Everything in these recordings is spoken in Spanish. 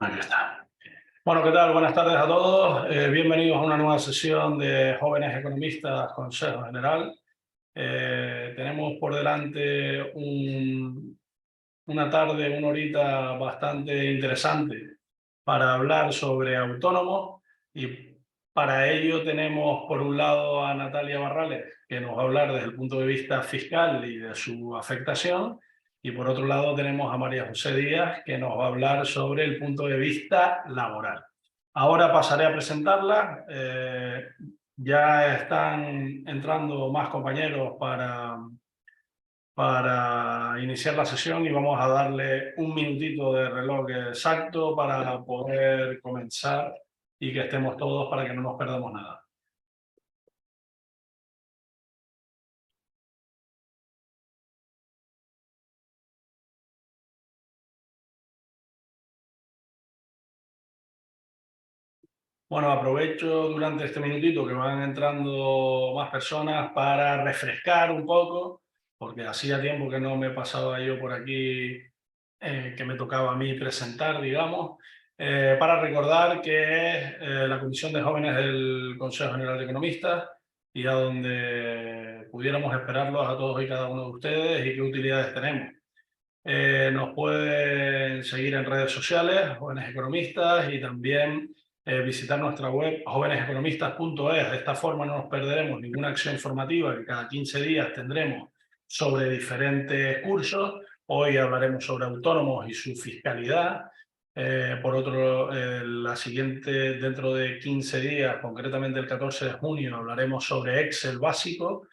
Aquí está. Bueno, ¿qué tal? Buenas tardes a todos. Bienvenidos a una nueva sesión de Jóvenes Economistas Consejo General. Tenemos por delante una tarde, una horita bastante interesante para hablar sobre autónomos, y para ello tenemos por un lado a Natalia Barrales, que nos va a hablar desde el punto de vista fiscal y de su afectación, y por otro lado tenemos a María José Díaz, que nos va a hablar sobre el punto de vista laboral. Ahora pasaré a presentarla. Ya están entrando más compañeros para iniciar la sesión y vamos a darle un minutito de reloj exacto para poder comenzar y que estemos todos para que no nos perdamos nada. Bueno, aprovecho durante este minutito que van entrando más personas para refrescar un poco, porque hacía tiempo que no me pasaba yo por aquí, que me tocaba a mí presentar, digamos, para recordar que es la Comisión de Jóvenes del Consejo General de Economistas, y a donde pudiéramos esperarlos a todos y cada uno de ustedes y qué utilidades tenemos. Nos pueden seguir en redes sociales, Jóvenes Economistas, y también visitar nuestra web joveneseconomistas.es. De esta forma no nos perderemos ninguna acción formativa que cada 15 días tendremos sobre diferentes cursos. Hoy hablaremos sobre autónomos y su fiscalidad. Por otro, la siguiente, dentro de 15 días, concretamente el 14 de junio, hablaremos sobre Excel básico,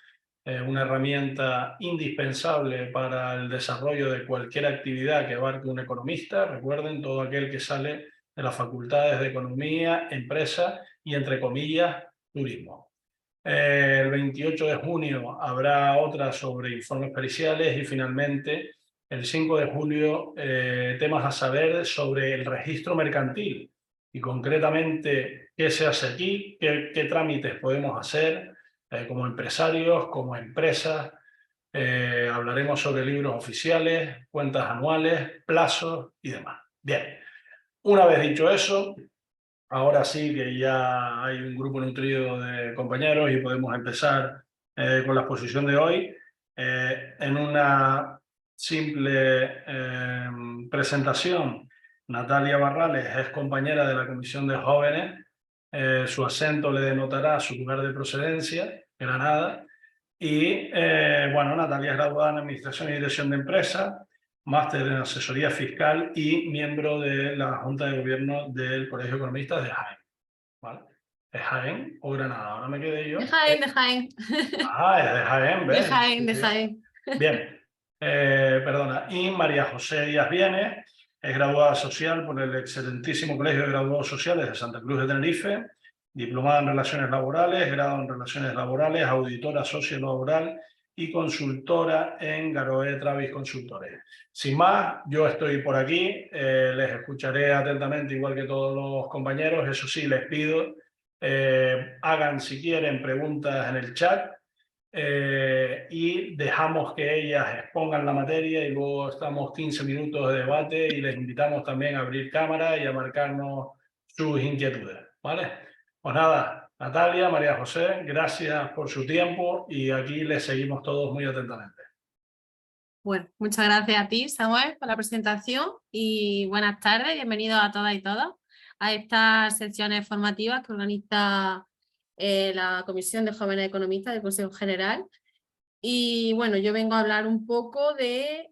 una herramienta indispensable para el desarrollo de cualquier actividad que abarque un economista. Recuerden, todo aquel que sale de las facultades de Economía, Empresa y, entre comillas, Turismo. El 28 de junio habrá otra sobre informes periciales, y finalmente el 5 de julio temas a saber sobre el registro mercantil y concretamente qué se hace aquí, qué trámites podemos hacer como empresarios, como empresas. Hablaremos sobre libros oficiales, cuentas anuales, plazos y demás. Bien, una vez dicho eso, ahora sí que ya hay un grupo nutrido de compañeros y podemos empezar con la exposición de hoy. En una simple presentación, Natalia Barrales es compañera de la Comisión de Jóvenes. Su acento le denotará su lugar de procedencia, Granada. Y bueno, Natalia es graduada en Administración y Dirección de Empresas, máster en Asesoría Fiscal y miembro de la Junta de Gobierno del Colegio de Economistas de Jaén. ¿Vale? ¿Es Jaén o Granada? Ahora me quedé yo. De Jaén, de Jaén. Ah, es de Jaén, De ¿ves? Jaén, de Jaén. Bien, perdona. Y María José Díaz Viene es graduada social por el excelentísimo Colegio de Graduados Sociales de Santa Cruz de Tenerife, diplomada en Relaciones Laborales, grado en Relaciones Laborales, auditora sociolaboral y consultora en Garoé Travis Consultores. Sin más, yo estoy por aquí, les escucharé atentamente igual que todos los compañeros. Eso sí, les pido, hagan si quieren preguntas en el chat, y dejamos que ellas expongan la materia, y luego estamos 15 minutos de debate y les invitamos también a abrir cámara y a marcarnos sus inquietudes, ¿vale? Pues nada, Natalia, María José, gracias por su tiempo y aquí les seguimos todos muy atentamente. Bueno, muchas gracias a ti, Samuel, por la presentación y buenas tardes. Bienvenidos a todas y todos a estas secciones formativas que organiza la Comisión de Jóvenes Economistas del Consejo General. Y bueno, yo vengo a hablar un poco de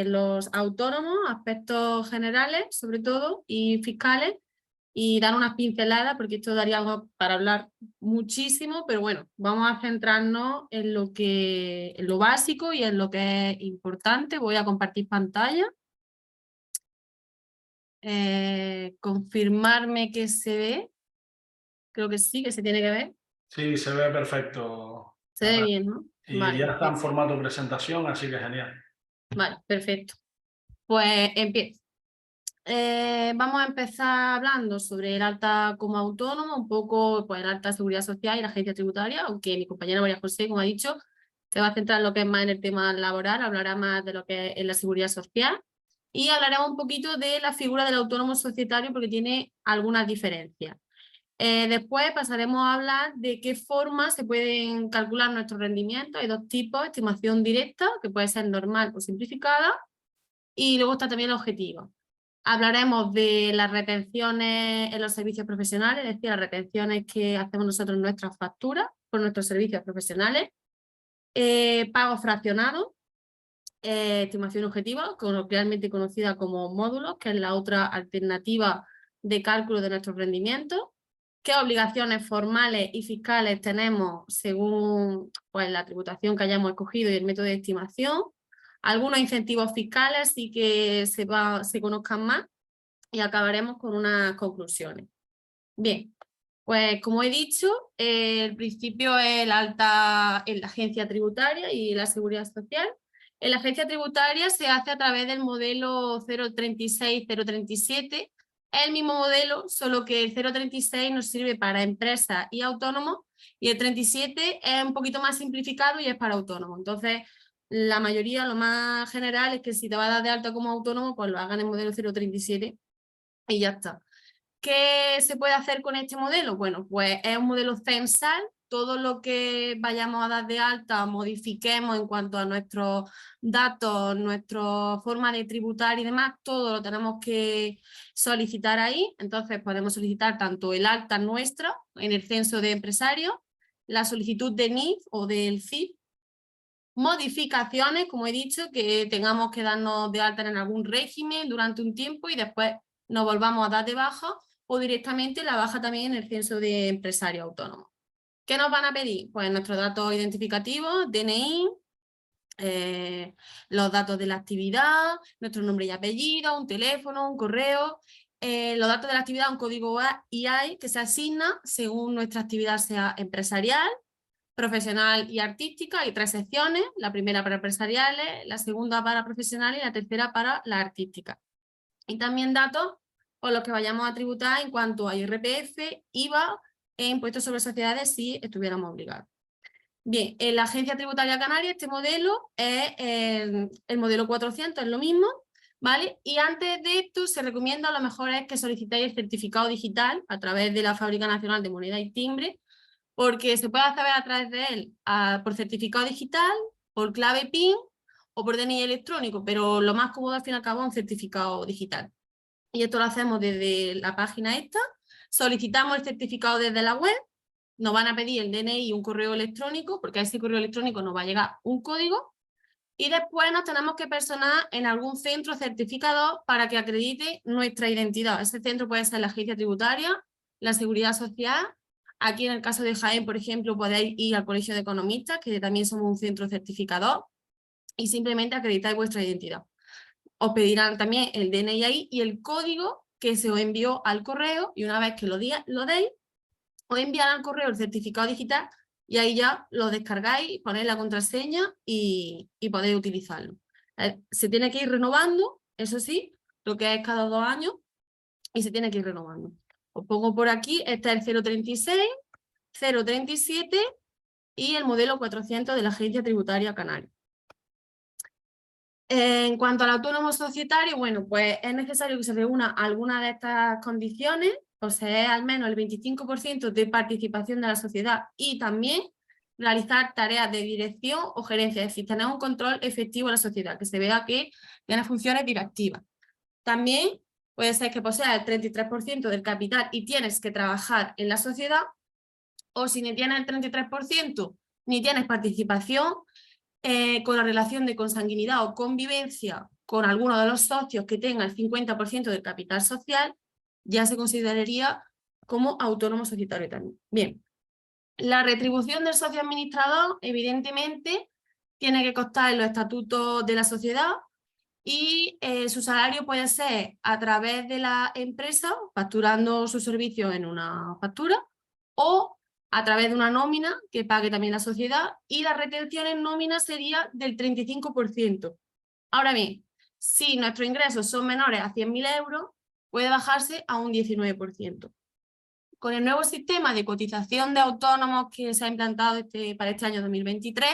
los autónomos, aspectos generales sobre todo y fiscales, y dar unas pinceladas porque esto daría algo para hablar muchísimo, pero bueno, vamos a centrarnos en lo básico y en lo que es importante. Voy a compartir pantalla. Confirmarme que se ve. Creo que sí, que se tiene que ver. Sí, se ve perfecto, Se ve Natalia. bien, ¿no? Y Vale, ya está en perfecto. formato presentación, así que genial. Vale, perfecto. Pues empiezo. Vamos a empezar hablando sobre el alta como autónomo, un poco pues, el alta seguridad social y la agencia tributaria, aunque mi compañera María José, como ha dicho, se va a centrar en lo que es más en el tema laboral, hablará más de lo que es la seguridad social. y hablaremos un poquito de la figura del autónomo societario porque tiene algunas diferencias. Después pasaremos a hablar de qué formas se pueden calcular nuestros rendimientos. Hay dos tipos: estimación directa, que puede ser normal o simplificada, y luego está también el objetivo. Hablaremos de las retenciones en los servicios profesionales, es decir, las retenciones que hacemos nosotros en nuestras facturas por nuestros servicios profesionales, pagos fraccionados, estimación objetiva, coloquialmente conocida como módulos, que es la otra alternativa de cálculo de nuestros rendimientos, qué obligaciones formales y fiscales tenemos según pues, la tributación que hayamos escogido y el método de estimación, algunos incentivos fiscales y que se conozcan más, y acabaremos con unas conclusiones. Bien, pues como he dicho, el principio es el alta en la agencia tributaria y la seguridad social. En la agencia tributaria se hace a través del modelo 036-037, es el mismo modelo, solo que el 036 nos sirve para empresas y autónomos y el 37 es un poquito más simplificado y es para autónomos. Entonces, la mayoría, lo más general es que si te vas a dar de alta como autónomo, pues lo hagan en el modelo 037 y ya está. ¿Qué se puede hacer con este modelo? Bueno, pues es un modelo censal. Todo lo que vayamos a dar de alta, modifiquemos en cuanto a nuestros datos, nuestra forma de tributar y demás, todo lo tenemos que solicitar ahí. Entonces podemos solicitar tanto el alta nuestra en el censo de empresarios, la solicitud de NIF o del CIF, modificaciones, como he dicho, que tengamos que darnos de alta en algún régimen durante un tiempo y después nos volvamos a dar de baja, o directamente la baja también en el censo de empresario autónomo. ¿Qué nos van a pedir? Pues nuestros datos identificativos, DNI, los datos de la actividad, nuestro nombre y apellido, un teléfono, un correo, los datos de la actividad, un código IAI que se asigna según nuestra actividad sea empresarial, profesional y artística. Hay 3 secciones, la primera para empresariales, la segunda para profesionales y la tercera para la artística. Y también datos por los que vayamos a tributar en cuanto a IRPF, IVA e impuestos sobre sociedades si estuviéramos obligados. Bien, en la Agencia Tributaria Canaria este modelo es el modelo 400, es lo mismo, ¿vale? Y antes de esto se recomienda, a lo mejor es que solicitéis el certificado digital a través de la Fábrica Nacional de Moneda y Timbre, porque se puede acceder a través de él por certificado digital, por clave PIN o por DNI electrónico, pero lo más cómodo al fin y al cabo es un certificado digital. Y esto lo hacemos desde la página esta, solicitamos el certificado desde la web, nos van a pedir el DNI y un correo electrónico, porque a ese correo electrónico nos va a llegar un código, y después nos tenemos que personar en algún centro certificador para que acredite nuestra identidad. Ese centro puede ser la agencia tributaria, la seguridad social. Aquí en el caso de Jaén, por ejemplo, podéis ir al Colegio de Economistas, que también somos un centro certificador, y simplemente acreditáis vuestra identidad. Os pedirán también el DNI y el código que se os envió al correo, y una vez que lo deis, os enviarán al correo el certificado digital y ahí ya lo descargáis, ponéis la contraseña y podéis utilizarlo. Se tiene que ir renovando, eso sí, lo que es cada 2 años, y se tiene que ir renovando. Os pongo por aquí, este es el 036, 037 y el modelo 400 de la Agencia Tributaria Canaria. En cuanto al autónomo societario, bueno, pues es necesario que se reúna alguna de estas condiciones, poseer al menos el 25% de participación de la sociedad y también realizar tareas de dirección o gerencia, es decir, tener un control efectivo de la sociedad, que se vea que tiene funciones directivas. También puede ser que posea el 33% del capital y tienes que trabajar en la sociedad, o si ni tienes el 33% ni tienes participación, con la relación de consanguinidad o convivencia con alguno de los socios que tenga el 50% del capital social, ya se consideraría como autónomo societario también. Bien, la retribución del socio administrador, evidentemente, tiene que constar en los estatutos de la sociedad y su salario puede ser a través de la empresa, facturando su servicio en una factura, o a través de una nómina que pague también la sociedad, y la retención en nómina sería del 35%. Ahora bien, si nuestros ingresos son menores a 100.000 euros, puede bajarse a un 19%. Con el nuevo sistema de cotización de autónomos que se ha implantado para este año 2023,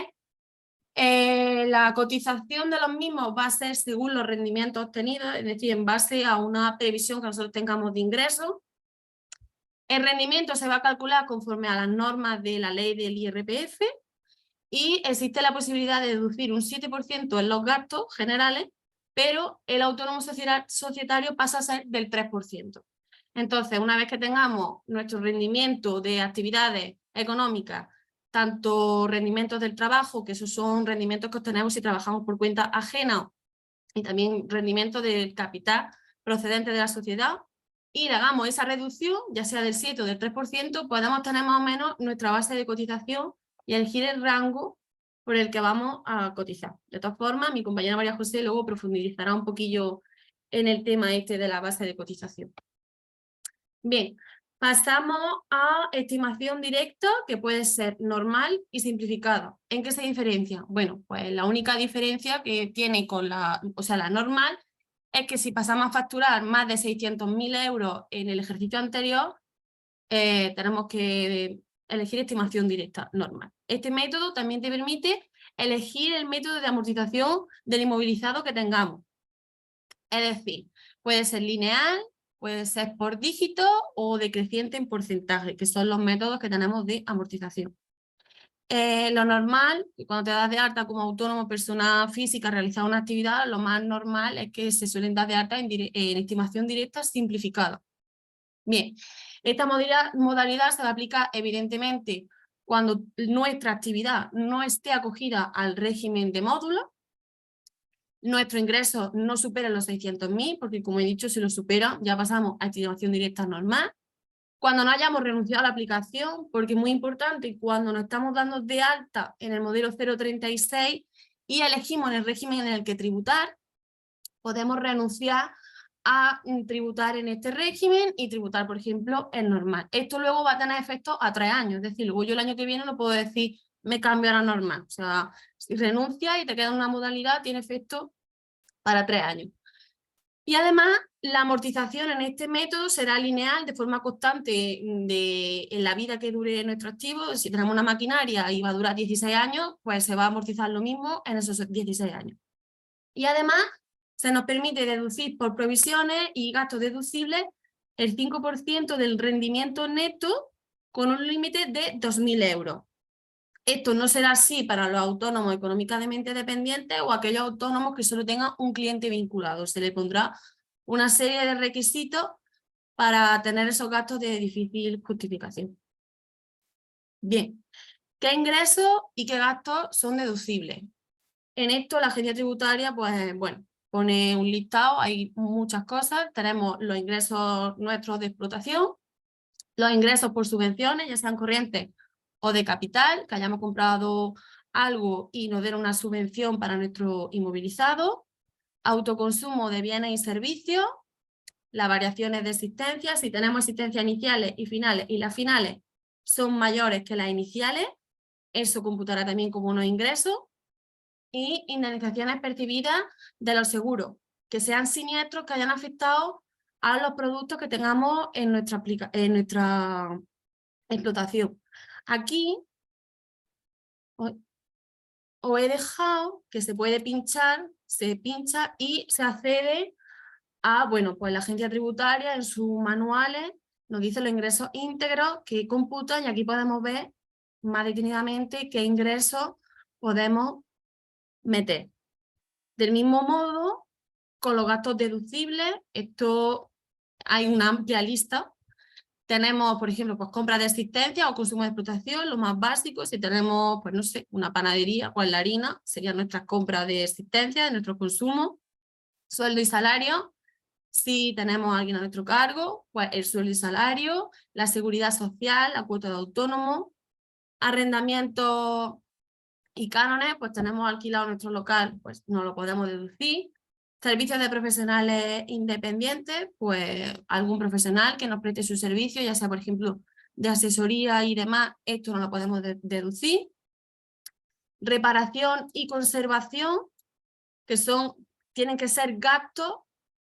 La cotización de los mismos va a ser según los rendimientos obtenidos, es decir, en base a una previsión que nosotros tengamos de ingresos. El rendimiento se va a calcular conforme a las normas de la ley del IRPF y existe la posibilidad de deducir un 7% en los gastos generales, pero el autónomo societario pasa a ser del 3%. Entonces, una vez que tengamos nuestro rendimiento de actividades económicas, tanto rendimientos del trabajo, que esos son rendimientos que obtenemos si trabajamos por cuenta ajena, y también rendimiento del capital procedente de la sociedad, y le hagamos esa reducción, ya sea del 7 o del 3%, podemos tener más o menos nuestra base de cotización y elegir el rango por el que vamos a cotizar. De todas formas, mi compañera María José luego profundizará un poquillo en el tema este de la base de cotización. Bien, pasamos a estimación directa, que puede ser normal y simplificada. ¿En qué se diferencia? Bueno, pues la única diferencia que tiene con la normal es que si pasamos a facturar más de 600.000 euros en el ejercicio anterior, tenemos que elegir estimación directa normal. Este método también te permite elegir el método de amortización del inmovilizado que tengamos. Es decir, puede ser lineal, puede ser por dígito o decreciente en porcentaje, que son los métodos que tenemos de amortización. Lo normal, cuando te das de alta como autónomo, persona física, realizar una actividad, lo más normal es que se suelen dar de alta en estimación directa simplificada. Bien, esta modalidad se va a aplicar evidentemente cuando nuestra actividad no esté acogida al régimen de módulo, nuestro ingreso no supera los 600.000, porque como he dicho, si lo supera ya pasamos a estimación directa normal. Cuando no hayamos renunciado a la aplicación, porque es muy importante, cuando nos estamos dando de alta en el modelo 036 y elegimos en el régimen en el que tributar, podemos renunciar a tributar en este régimen y tributar, por ejemplo, en normal. Esto luego va a tener efecto a 3 años, es decir, luego yo el año que viene no puedo decir me cambio a la normal. O sea, si renuncias y te queda una modalidad, tiene efecto para 3 años. Y además, la amortización en este método será lineal de forma constante en la vida que dure nuestro activo. Si tenemos una maquinaria y va a durar 16 años, pues se va a amortizar lo mismo en esos 16 años. Y además, se nos permite deducir por provisiones y gastos deducibles el 5% del rendimiento neto con un límite de 2.000 euros. Esto no será así para los autónomos económicamente dependientes o aquellos autónomos que solo tengan un cliente vinculado. Se le pondrá una serie de requisitos para tener esos gastos de difícil justificación. Bien, ¿qué ingresos y qué gastos son deducibles? En esto la agencia tributaria, pues bueno, pone un listado, hay muchas cosas. Tenemos los ingresos nuestros de explotación, los ingresos por subvenciones, ya sean corrientes o de capital, que hayamos comprado algo y nos den una subvención para nuestro inmovilizado, autoconsumo de bienes y servicios, las variaciones de existencia, si tenemos existencias iniciales y finales y las finales son mayores que las iniciales, eso computará también como unos ingresos, y indemnizaciones percibidas de los seguros, que sean siniestros que hayan afectado a los productos que tengamos en nuestra explotación. Aquí os he dejado que se puede pinchar, se pincha y se accede a, bueno, pues la agencia tributaria en sus manuales nos dice los ingresos íntegros que computan y aquí podemos ver más detenidamente qué ingresos podemos meter. Del mismo modo, con los gastos deducibles, esto hay una amplia lista. Tenemos, por ejemplo, pues compra de existencia o consumo de explotación, lo más básico. Si tenemos, pues no sé, una panadería, pues la harina, serían nuestras compras de existencia, de nuestro consumo. Sueldo y salario, si tenemos a alguien a nuestro cargo, pues el sueldo y salario, la seguridad social, la cuota de autónomo, arrendamiento y cánones, pues tenemos alquilado nuestro local, pues no lo podemos deducir. Servicios de profesionales independientes, pues algún profesional que nos preste su servicio, ya sea por ejemplo de asesoría y demás, esto no lo podemos deducir. Reparación y conservación, que tienen que ser gastos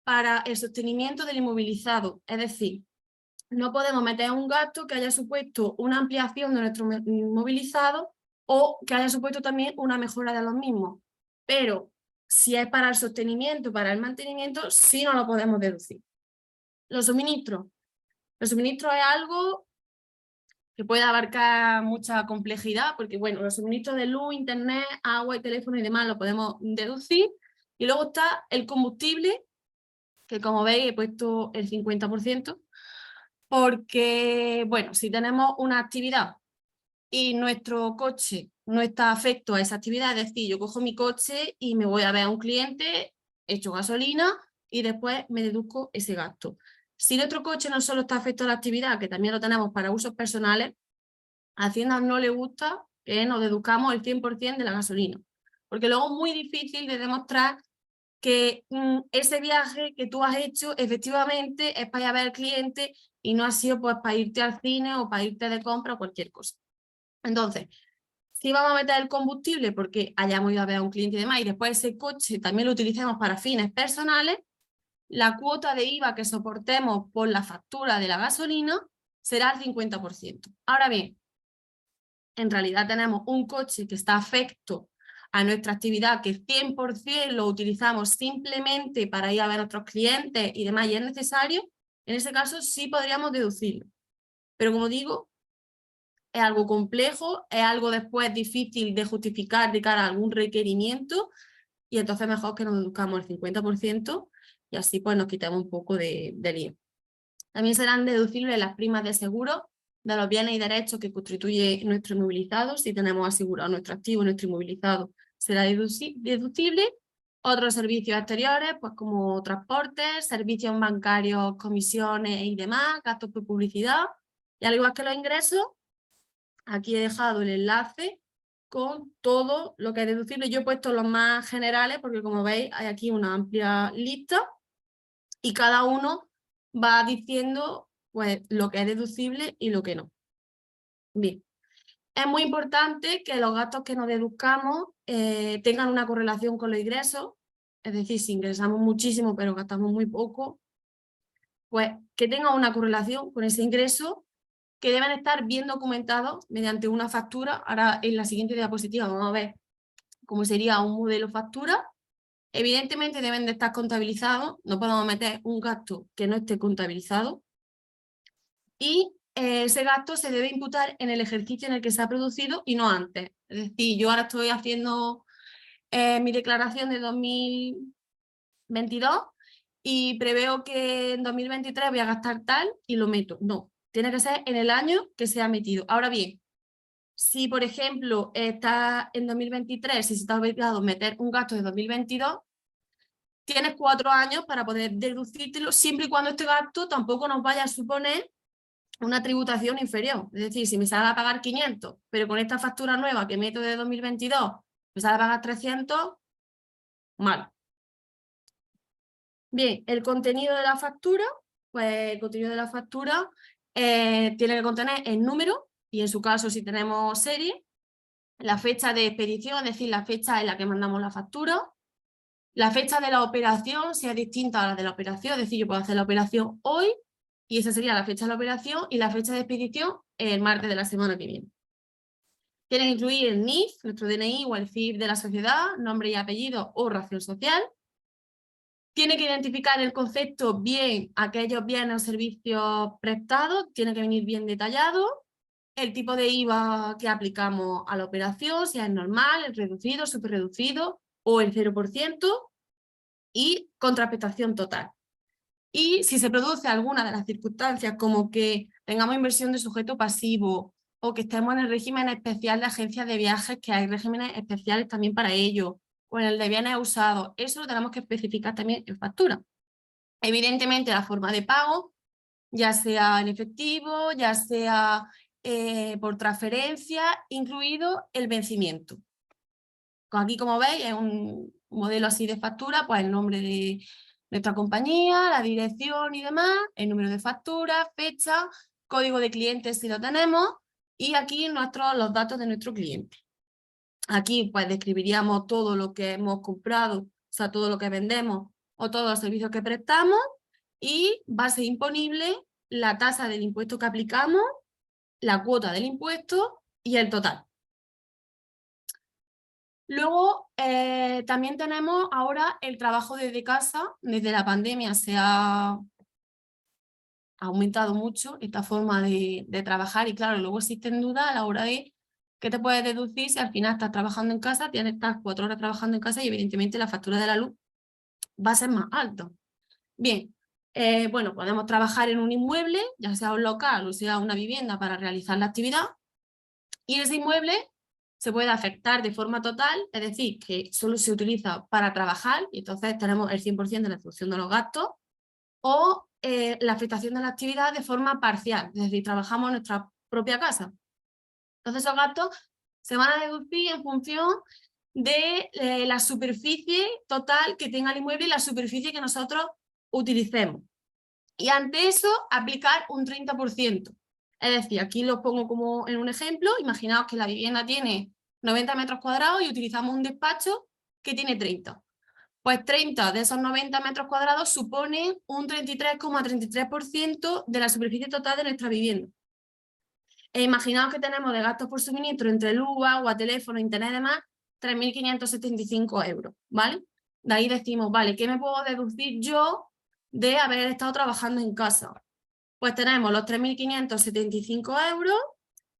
para el sostenimiento del inmovilizado, es decir, no podemos meter un gasto que haya supuesto una ampliación de nuestro inmovilizado o que haya supuesto también una mejora de los mismos. Pero si es para el sostenimiento, para el mantenimiento, sí no lo podemos deducir. Los suministros. Los suministros es algo que puede abarcar mucha complejidad, porque bueno, los suministros de luz, internet, agua y teléfono y demás lo podemos deducir. Y luego está el combustible, que como veis he puesto el 50%, porque bueno, si tenemos una actividad y nuestro coche no está afecto a esa actividad, es decir, yo cojo mi coche y me voy a ver a un cliente, echo gasolina y después me deduzco ese gasto. Si nuestro coche no solo está afecto a la actividad, que también lo tenemos para usos personales, a Hacienda no le gusta que nos deduzcamos el 100% de la gasolina, porque luego es muy difícil de demostrar que ese viaje que tú has hecho efectivamente es para ir a ver al cliente y no ha sido pues para irte al cine o para irte de compra o cualquier cosa. Entonces, si vamos a meter el combustible porque hayamos ido a ver a un cliente y demás, y después ese coche también lo utilizamos para fines personales, la cuota de IVA que soportemos por la factura de la gasolina será el 50%. Ahora bien, en realidad tenemos un coche que está afecto a nuestra actividad, que 100% lo utilizamos simplemente para ir a ver a nuestros clientes y demás, y es necesario, en ese caso sí podríamos deducirlo. Pero como digo, es algo complejo, es algo después difícil de justificar de cara a algún requerimiento, y entonces mejor que nos deduzcamos el 50% y así pues nos quitamos un poco de lío. También serán deducibles las primas de seguro de los bienes y derechos que constituye nuestro inmovilizado. Si tenemos asegurado nuestro activo, nuestro inmovilizado será deducible. Otros servicios exteriores, pues como transportes, servicios bancarios, comisiones y demás, gastos por publicidad. Y al igual que los ingresos, aquí he dejado el enlace con todo lo que es deducible. Yo he puesto los más generales porque como veis hay aquí una amplia lista y cada uno va diciendo pues lo que es deducible y lo que no. Bien, es muy importante que los gastos que nos deduzcamos tengan una correlación con los ingresos, es decir, si ingresamos muchísimo pero gastamos muy poco, pues que tenga una correlación con ese ingreso, que deben estar bien documentados mediante una factura. Ahora en la siguiente diapositiva vamos a ver cómo sería un modelo factura. Evidentemente deben de estar contabilizados, no podemos meter un gasto que no esté contabilizado y ese gasto se debe imputar en el ejercicio en el que se ha producido y no antes. Es decir, yo ahora estoy haciendo mi declaración de 2022 y preveo que en 2023 voy a gastar tal y lo meto. No, tiene que ser en el año que se ha metido. Ahora bien, si por ejemplo está en 2023 y se está obligado a meter un gasto de 2022, tienes 4 años para poder deducírtelo siempre y cuando este gasto tampoco nos vaya a suponer una tributación inferior. Es decir, si me sale a pagar 500, pero con esta factura nueva que meto de 2022 me sale a pagar 300, mal. Bien, el contenido de la factura, pues el contenido de la factura tiene que contener el número, y en su caso si tenemos serie, la fecha de expedición, es decir, la fecha en la que mandamos la factura, la fecha de la operación, si es distinta a la de la operación, es decir, yo puedo hacer la operación hoy, y esa sería la fecha de la operación, y la fecha de expedición el martes de la semana que viene. Tiene que incluir el NIF, nuestro DNI o el CIF de la sociedad, nombre y apellido o razón social. Tiene que identificar el concepto bien aquellos bienes o servicios prestados, tiene que venir bien detallado, el tipo de IVA que aplicamos a la operación, si es normal, el reducido, superreducido o el 0%, y contraprestación total. Y si se produce alguna de las circunstancias como que tengamos inversión de sujeto pasivo o que estemos en el régimen especial de agencias de viajes, que hay regímenes especiales también para ello, o en el de bienes usados, eso lo tenemos que especificar también en factura. Evidentemente la forma de pago, ya sea en efectivo, ya sea por transferencia, incluido el vencimiento. Aquí, como veis, es un modelo así de factura, pues el nombre de nuestra compañía, la dirección y demás, el número de factura, fecha, código de cliente si lo tenemos, y aquí los datos de nuestro cliente. Aquí pues describiríamos todo lo que hemos comprado, o sea, todo lo que vendemos o todos los servicios que prestamos, y base imponible, la tasa del impuesto que aplicamos, la cuota del impuesto y el total. Luego, también tenemos ahora el trabajo desde casa. Desde la pandemia se ha aumentado mucho esta forma de trabajar y claro, luego existen dudas a la hora de qué te puedes deducir si al final estás trabajando en casa, tienes que estar 4 horas trabajando en casa y evidentemente la factura de la luz va a ser más alta. Bien, bueno, podemos trabajar en un inmueble, ya sea un local o sea una vivienda para realizar la actividad y ese inmueble se puede afectar de forma total, es decir, que solo se utiliza para trabajar y entonces tenemos el 100% de la deducción de los gastos, o la afectación de la actividad de forma parcial, es decir, trabajamos en nuestra propia casa. Entonces esos gastos se van a deducir en función de la superficie total que tenga el inmueble y la superficie que nosotros utilicemos. Y ante eso, aplicar un 30%. Es decir, aquí lo pongo como en un ejemplo, imaginaos que la vivienda tiene 90 metros cuadrados y utilizamos un despacho que tiene 30. Pues 30 de esos 90 metros cuadrados suponen un 33,33% de la superficie total de nuestra vivienda. E imaginaos que tenemos de gastos por suministro entre luz, agua, teléfono, internet y demás, 3.575 euros, ¿vale? De ahí decimos, vale, ¿qué me puedo deducir yo de haber estado trabajando en casa? Pues tenemos los 3.575 euros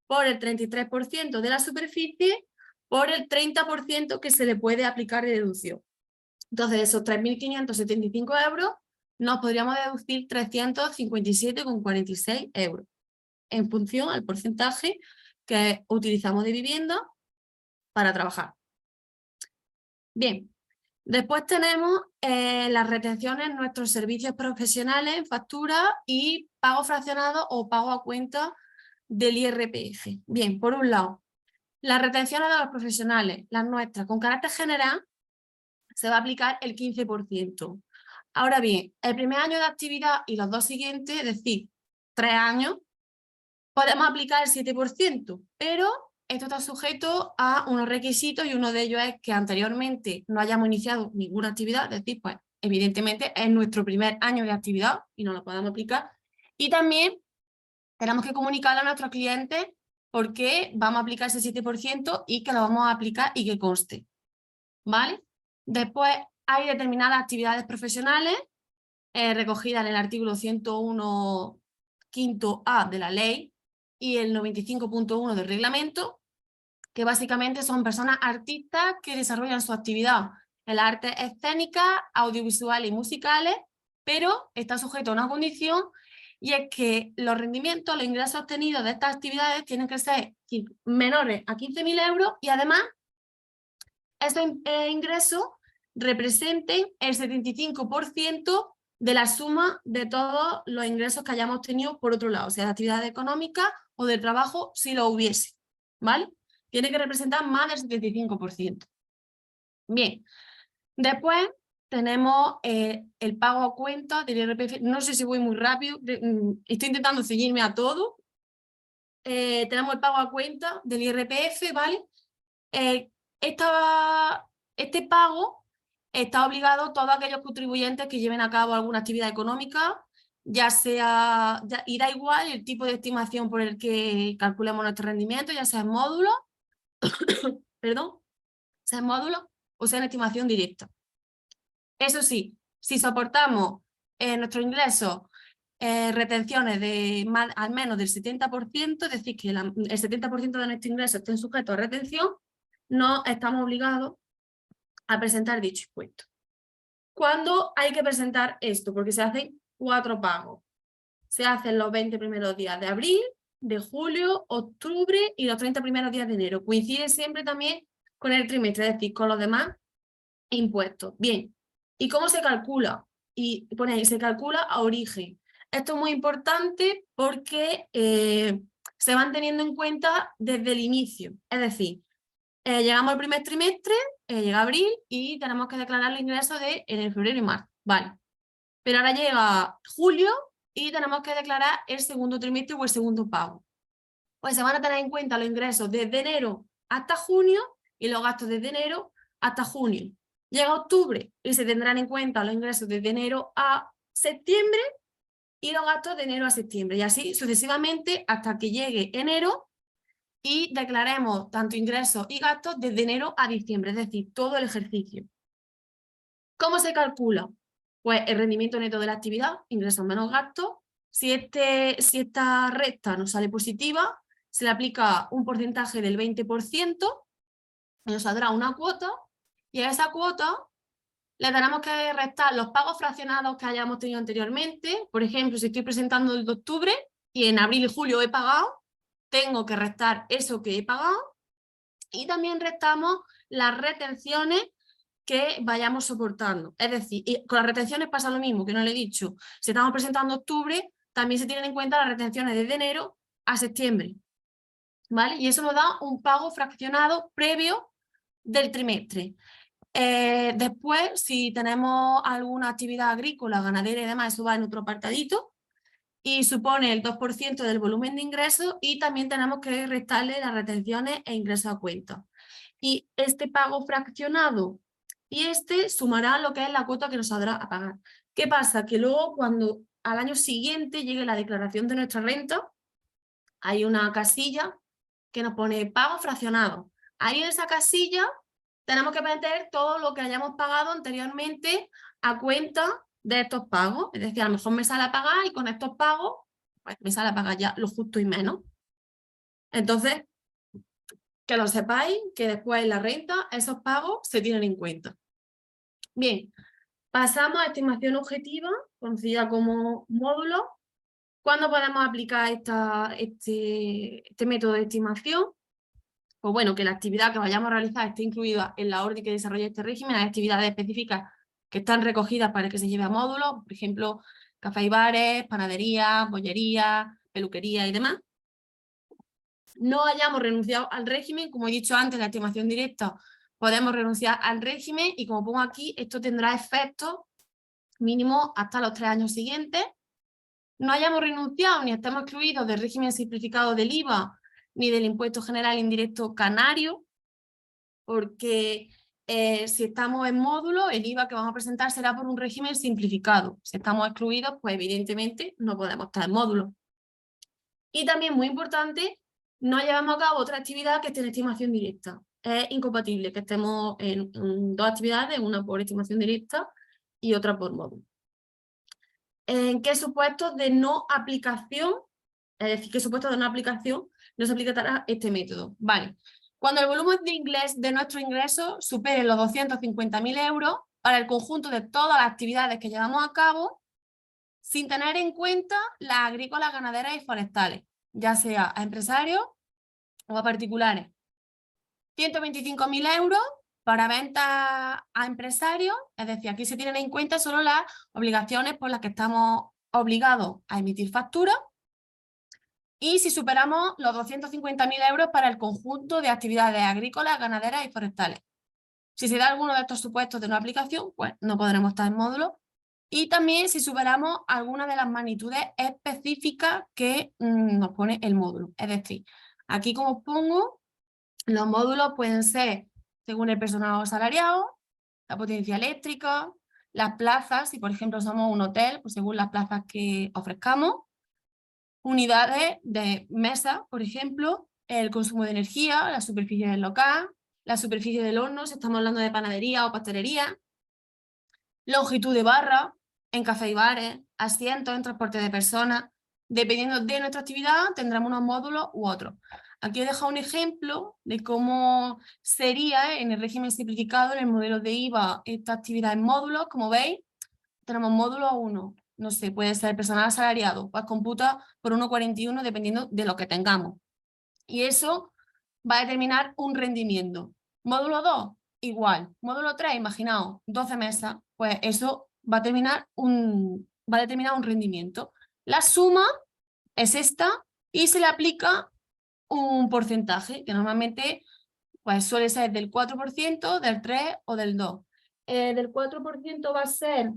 por el 33% de la superficie por el 30% que se le puede aplicar de deducción. Entonces, esos 3.575 euros nos podríamos deducir 357,46 euros en función al porcentaje que utilizamos de vivienda para trabajar. Bien, después tenemos las retenciones en nuestros servicios profesionales en factura y pago fraccionado o pago a cuenta del IRPF. Bien, por un lado, las retenciones de los profesionales, las nuestras, con carácter general, se va a aplicar el 15%. Ahora bien, el primer año de actividad y los dos siguientes, es decir, 3 años, podemos aplicar el 7%, pero esto está sujeto a unos requisitos y uno de ellos es que anteriormente no hayamos iniciado ninguna actividad, es decir, pues evidentemente es nuestro primer año de actividad y no lo podemos aplicar. Y también tenemos que comunicarle a nuestros clientes por qué vamos a aplicar ese 7% y que lo vamos a aplicar y que conste, ¿vale? Después hay determinadas actividades profesionales recogidas en el artículo 101 quinto A de la ley y el 95.1 del reglamento, que básicamente son personas artistas que desarrollan su actividad en las artes escénicas, audiovisuales y musicales, pero está sujeto a una condición y es que los rendimientos, los ingresos obtenidos de estas actividades tienen que ser menores a 15.000 euros y además esos ingresos representen el 75% de la suma de todos los ingresos que hayamos tenido por otro lado, sea de actividad económica o de trabajo, si lo hubiese, ¿vale? Tiene que representar más del 75%. Bien, después tenemos el pago a cuenta del IRPF. No sé si voy muy rápido, estoy intentando ceñirme a todo. Tenemos el pago a cuenta del IRPF, ¿vale? Este pago está obligado a todos aquellos contribuyentes que lleven a cabo alguna actividad económica, ya sea, y da igual el tipo de estimación por el que calculemos nuestro rendimiento, ya sea en módulo, perdón, sea en módulo o sea en estimación directa. Eso sí, si soportamos nuestros ingresos retenciones de al menos del 70%, es decir, que el 70% de nuestros ingresos estén sujetos a retención, no estamos obligados a presentar dicho impuesto. ¿Cuándo hay que presentar esto? Porque se hacen 4 pagos. Se hacen los 20 primeros días de abril, de julio, octubre y los 30 primeros días de enero. Coincide siempre también con el trimestre, es decir, con los demás impuestos. Bien, ¿y cómo se calcula? Y pone ahí, se calcula a origen. Esto es muy importante porque se van teniendo en cuenta desde el inicio. Es decir, llegamos al primer trimestre, llega abril y tenemos que declarar los ingresos de enero, febrero y marzo. Vale. Pero ahora llega julio y tenemos que declarar el segundo trimestre o el segundo pago. Pues se van a tener en cuenta los ingresos desde enero hasta junio y los gastos desde enero hasta junio. Llega octubre y se tendrán en cuenta los ingresos desde enero a septiembre y los gastos de enero a septiembre. Y así sucesivamente hasta que llegue enero y declaremos tanto ingresos y gastos desde enero a diciembre, es decir, todo el ejercicio. ¿Cómo se calcula? Pues el rendimiento neto de la actividad, ingresos menos gastos. Si esta recta nos sale positiva, se le aplica un porcentaje del 20%, nos saldrá una cuota, y a esa cuota le tenemos que restar los pagos fraccionados que hayamos tenido anteriormente. Por ejemplo, si estoy presentando el de octubre y en abril y julio he pagado, tengo que restar eso que he pagado, y también restamos las retenciones que vayamos soportando. Es decir, y con las retenciones pasa lo mismo, que no le he dicho. Si estamos presentando octubre, también se tienen en cuenta las retenciones desde enero a septiembre, ¿vale? Y eso nos da un pago fraccionado previo del trimestre. Después, si tenemos alguna actividad agrícola, ganadera y demás, eso va en otro apartadito y supone el 2% del volumen de ingresos, y también tenemos que restarle las retenciones e ingresos a cuenta. Y este pago fraccionado y este sumará lo que es la cuota que nos saldrá a pagar. ¿Qué pasa? Que luego cuando al año siguiente llegue la declaración de nuestra renta, hay una casilla que nos pone pago fraccionado. Ahí en esa casilla tenemos que meter todo lo que hayamos pagado anteriormente a cuenta de estos pagos. Es decir, a lo mejor me sale a pagar y con estos pagos pues me sale a pagar ya lo justo y menos. Entonces, que lo sepáis, que después en la renta esos pagos se tienen en cuenta. Bien, pasamos a estimación objetiva, conocida como módulo. ¿Cuándo podemos aplicar este método de estimación? Pues bueno, que la actividad que vayamos a realizar esté incluida en la orden que desarrolla este régimen. Hay actividades específicas que están recogidas para que se lleve a módulo, por ejemplo, café y bares, panadería, bollería, peluquería y demás. No hayamos renunciado al régimen, como he dicho antes, la estimación directa, podemos renunciar al régimen, y como pongo aquí, esto tendrá efectos mínimo hasta los 3 años siguientes. No hayamos renunciado ni estemos excluidos del régimen simplificado del IVA ni del impuesto general indirecto canario, porque si estamos en módulo, el IVA que vamos a presentar será por un régimen simplificado. Si estamos excluidos, pues evidentemente no podemos estar en módulo. Y también, muy importante, no llevamos a cabo otra actividad que esté en estimación directa. Es incompatible que estemos en 2 actividades, una por estimación directa y otra por módulo. ¿En qué supuestos de no aplicación? Es decir, ¿qué supuestos de no aplicación no se aplicará este método? Vale. Cuando el volumen de nuestro ingreso supere los 250.000 euros para el conjunto de todas las actividades que llevamos a cabo, sin tener en cuenta las agrícolas, ganaderas y forestales, ya sea a empresarios o a particulares. 125.000 euros para ventas a empresarios, es decir, aquí se tienen en cuenta solo las obligaciones por las que estamos obligados a emitir facturas, y si superamos los 250.000 euros para el conjunto de actividades agrícolas, ganaderas y forestales. Si se da alguno de estos supuestos de no aplicación, pues no podremos estar en módulo. Y también si superamos alguna de las magnitudes específicas que nos pone el módulo. Es decir, aquí como os pongo, los módulos pueden ser según el personal asalariado, la potencia eléctrica, las plazas, si por ejemplo somos un hotel, pues según las plazas que ofrezcamos, unidades de mesa, por ejemplo, el consumo de energía, la superficie del local, la superficie del horno, si estamos hablando de panadería o pastelería, longitud de barra en café y bares, asientos en transporte de personas. Dependiendo de nuestra actividad, tendremos unos módulos u otros. Aquí he dejado un ejemplo de cómo sería en el régimen simplificado, en el modelo de IVA, esta actividad en módulos. Como veis, tenemos módulo 1, no sé, puede ser personal asalariado, pues computa por 1,41 dependiendo de lo que tengamos. Y eso va a determinar un rendimiento. Módulo 2, igual. Módulo 3, imaginaos, 12 mesas, pues eso va a determinar un rendimiento. La suma es esta y se le aplica un porcentaje que normalmente pues, suele ser del 4%, del 3% o del 2%. Del 4% va a ser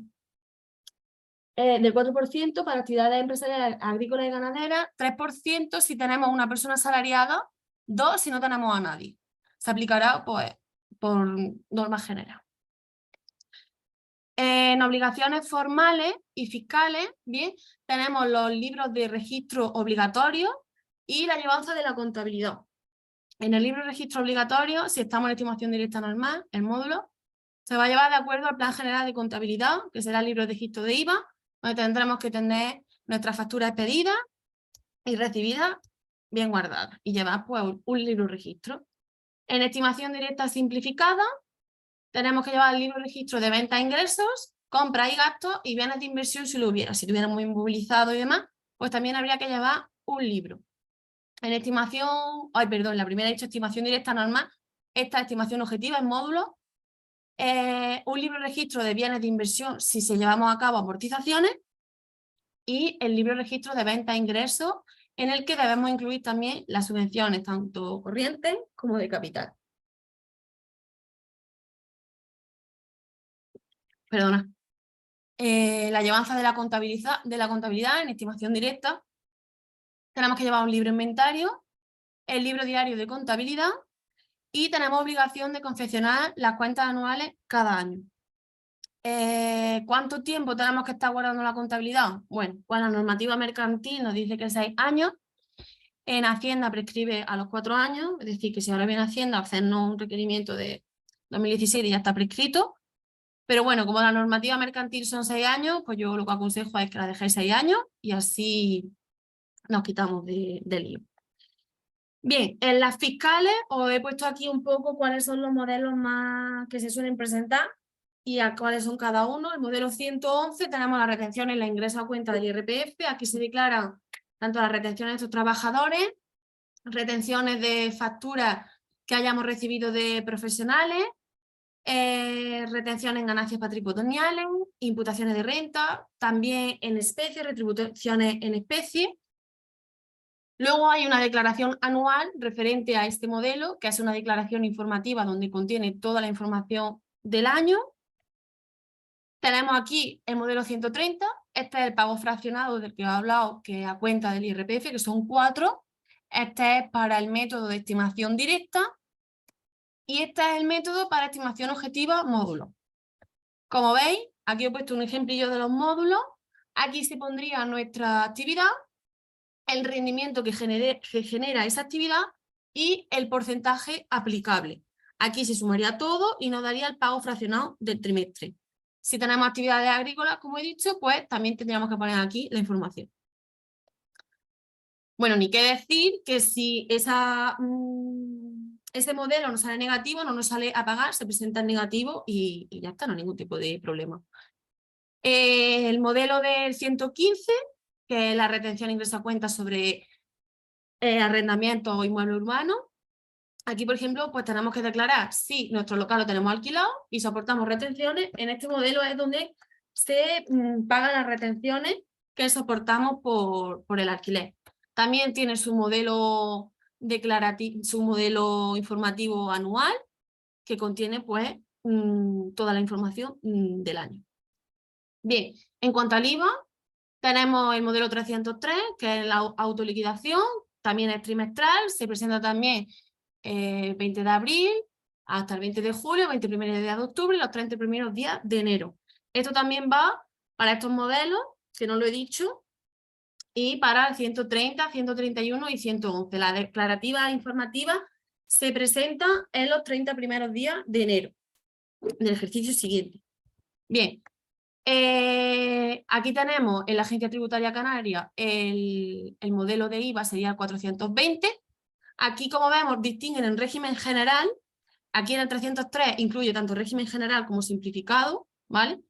del 4% para actividades empresariales agrícolas y ganaderas, 3% si tenemos una persona asalariada, 2% si no tenemos a nadie. Se aplicará pues, por norma general. En obligaciones formales y fiscales, bien, tenemos los libros de registro obligatorios y la llevanza de la contabilidad. En el libro de registro obligatorio, si estamos en estimación directa normal, el módulo, se va a llevar de acuerdo al Plan General de Contabilidad, que será el libro de registro de IVA, donde tendremos que tener nuestras facturas expedidas y recibidas bien guardadas y llevar pues un libro de registro. En estimación directa simplificada, tenemos que llevar el libro de registro de venta e ingresos, compras y gastos y bienes de inversión si lo hubiera. Si tuviéramos inmovilizado y demás, pues también habría que llevar un libro. En estimación, la primera he dicho estimación directa normal, esta estimación objetiva en módulos, un libro de registro de bienes de inversión si se llevamos a cabo amortizaciones y el libro de registro de venta e ingresos en el que debemos incluir también las subvenciones tanto corrientes como de capital. Perdona. La llevanza de la contabilidad en estimación directa. Tenemos que llevar un libro inventario, el libro diario de contabilidad y tenemos obligación de confeccionar las cuentas anuales cada año. ¿Cuánto tiempo tenemos que estar guardando la contabilidad? Bueno, pues la normativa mercantil nos dice que 6 años. En Hacienda prescribe a los 4 años, es decir, que si ahora viene Hacienda a hacernos un requerimiento de 2017 ya está prescrito. Pero bueno, como la normativa mercantil son 6 años, pues yo lo que aconsejo es que la dejéis 6 años y así nos quitamos de lío. Bien, en las fiscales os he puesto aquí un poco cuáles son los modelos más que se suelen presentar y a cuáles son cada uno. El modelo 111 tenemos las retenciones y la ingreso a cuenta del IRPF. Aquí se declaran tanto las retenciones de estos trabajadores, retenciones de facturas que hayamos recibido de profesionales, retenciones en ganancias patrimoniales, imputaciones de renta, también en especie, retribuciones en especie. Luego hay una declaración anual referente a este modelo, que es una declaración informativa donde contiene toda la información del año. Tenemos aquí el modelo 130, este es el pago fraccionado del que he hablado, que a cuenta del IRPF, que son 4. Este es para el método de estimación directa y este es el método para estimación objetiva módulo. Como veis, aquí he puesto un ejemplillo de los módulos. Aquí se pondría nuestra actividad, el rendimiento que genera esa actividad y el porcentaje aplicable. Aquí se sumaría todo y nos daría el pago fraccionado del trimestre. Si tenemos actividades agrícolas, como he dicho, pues también tendríamos que poner aquí la información. Bueno, ni qué decir que si ese modelo nos sale negativo, no nos sale a pagar, se presenta en negativo y ya está, no hay ningún tipo de problema. El modelo del 115, que es la retención de ingreso a cuenta sobre arrendamiento o inmueble urbano. Aquí, por ejemplo, pues tenemos que declarar si nuestro local lo tenemos alquilado y soportamos retenciones. En este modelo es donde se pagan las retenciones que soportamos por el alquiler. También tiene su modelo informativo anual, que contiene pues toda la información del año. Bien, en cuanto al IVA, tenemos el modelo 303, que es la autoliquidación, también es trimestral, se presenta también el 20 de abril hasta el 20 de julio, 20 primeros días de octubre y los 30 primeros días de enero. Esto también va para estos modelos, que no lo he dicho, y para el 130, 131 y 111. La declarativa informativa se presenta en los 30 primeros días de enero del ejercicio siguiente. Bien, aquí tenemos en la Agencia Tributaria Canaria el modelo de IVA sería el 420. Aquí, como vemos, distinguen en régimen general. Aquí en el 303 incluye tanto régimen general como simplificado, ¿vale?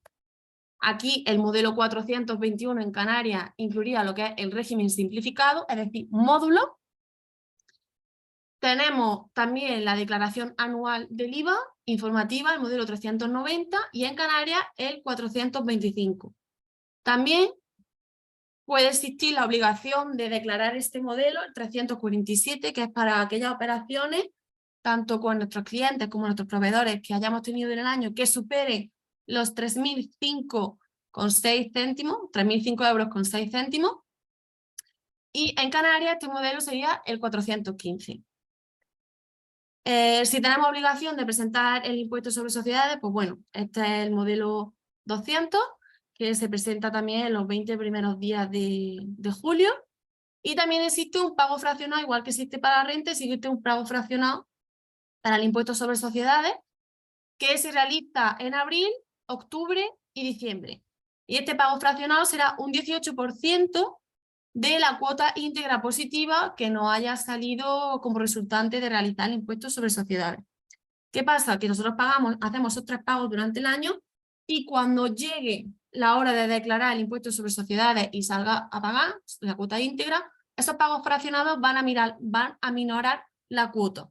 Aquí el modelo 421 en Canarias incluiría lo que es el régimen simplificado, es decir, módulo. Tenemos también la declaración anual del IVA informativa, el modelo 390, y en Canarias el 425. También puede existir la obligación de declarar este modelo, el 347, que es para aquellas operaciones, tanto con nuestros clientes como nuestros proveedores que hayamos tenido en el año, que superen los 3.005,6 céntimos, 3.005 euros con 6 céntimos. Y en Canarias este modelo sería el 415. Si tenemos obligación de presentar el impuesto sobre sociedades, pues bueno, este es el modelo 200, que se presenta también en los 20 primeros días de julio. Y también existe un pago fraccionado, igual que existe para la renta, existe un pago fraccionado para el impuesto sobre sociedades, que se realiza en abril, octubre y diciembre. Y este pago fraccionado será un 18% de la cuota íntegra positiva que nos haya salido como resultante de realizar el impuesto sobre sociedades. ¿Qué pasa? Que nosotros hacemos esos 3 pagos durante el año y cuando llegue la hora de declarar el impuesto sobre sociedades y salga a pagar la cuota íntegra, esos pagos fraccionados van a minorar la cuota.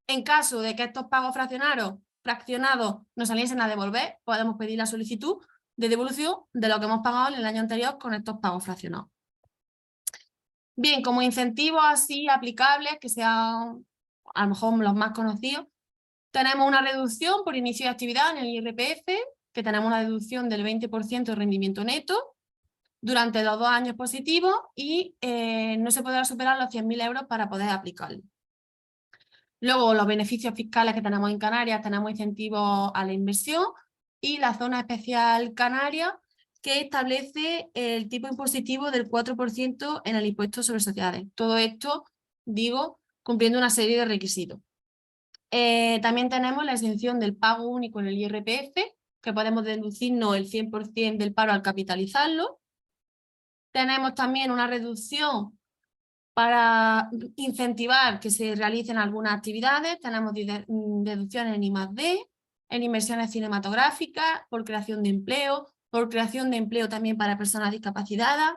En caso de que estos pagos fraccionados nos saliesen a devolver, podemos pedir la solicitud de devolución de lo que hemos pagado en el año anterior con estos pagos fraccionados. Bien, como incentivos así aplicables, que sean a lo mejor los más conocidos, tenemos una reducción por inicio de actividad en el IRPF, que tenemos una deducción del 20% de rendimiento neto durante los 2 años positivos y no se podrá superar los 100.000 euros para poder aplicarlo. Luego, los beneficios fiscales que tenemos en Canarias, tenemos incentivos a la inversión y la zona especial canaria, que establece el tipo impositivo del 4% en el impuesto sobre sociedades. Todo esto, digo, cumpliendo una serie de requisitos. También tenemos la exención del pago único en el IRPF, que podemos deducirnos el 100% del paro al capitalizarlo. Tenemos también una reducción para incentivar que se realicen algunas actividades. Tenemos deducciones en I+D, en inversiones cinematográficas, por creación de empleo, por creación de empleo también para personas discapacitadas,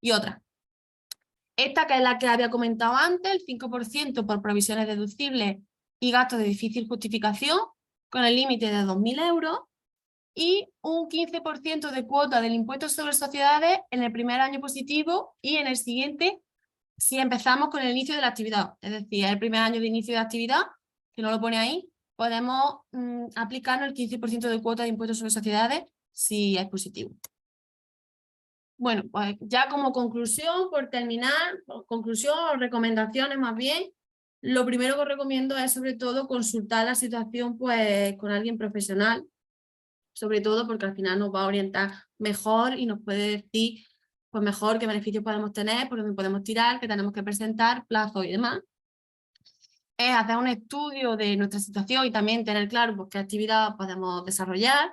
y otras. Esta, que es la que había comentado antes, el 5% por provisiones deducibles y gastos de difícil justificación, con el límite de 2.000 euros, y un 15% de cuota del impuesto sobre sociedades en el primer año positivo y en el siguiente si empezamos con el inicio de la actividad. Es decir, el primer año de inicio de actividad, que no lo pone ahí, podemos aplicarnos el 15% de cuota de impuesto sobre sociedades si es positivo. Bueno, pues ya como conclusión, por terminar, conclusión o recomendaciones más bien, lo primero que os recomiendo es sobre todo consultar la situación pues con alguien profesional, sobre todo porque al final nos va a orientar mejor y nos puede decir pues mejor qué beneficios podemos tener, por dónde podemos tirar, qué tenemos que presentar, plazo y demás. Es hacer un estudio de nuestra situación y también tener claro pues, qué actividad podemos desarrollar,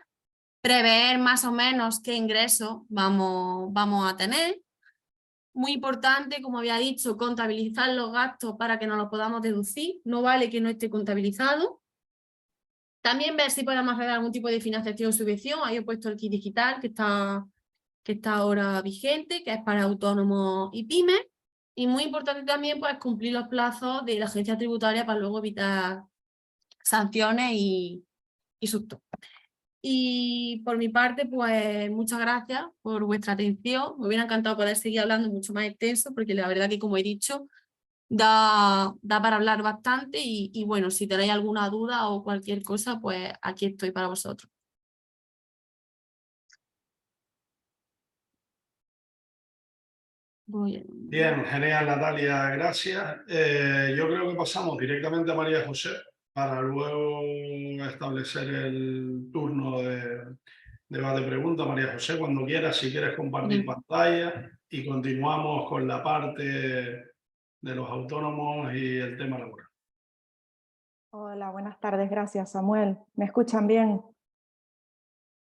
prever más o menos qué ingresos vamos a tener. Muy importante, como había dicho, contabilizar los gastos para que nos los podamos deducir. No vale que no esté contabilizado. También ver si podemos hacer algún tipo de financiación o subvención. Ahí he puesto el kit digital que está ahora vigente, que es para autónomos y pymes. Y muy importante también pues, cumplir los plazos de la agencia tributaria para luego evitar sanciones y sustos. Y por mi parte, pues muchas gracias por vuestra atención. Me hubiera encantado poder seguir hablando mucho más extenso, porque la verdad que, como he dicho, da para hablar bastante y bueno, si tenéis alguna duda o cualquier cosa, pues aquí estoy para vosotros. Bien, genial, Natalia, gracias. Yo creo que pasamos directamente a María José para luego establecer el turno de debate-pregunta. María José, cuando quieras, si quieres compartir pantalla y continuamos con la parte de los autónomos y el tema laboral. Hola, buenas tardes, gracias Samuel. ¿Me escuchan bien?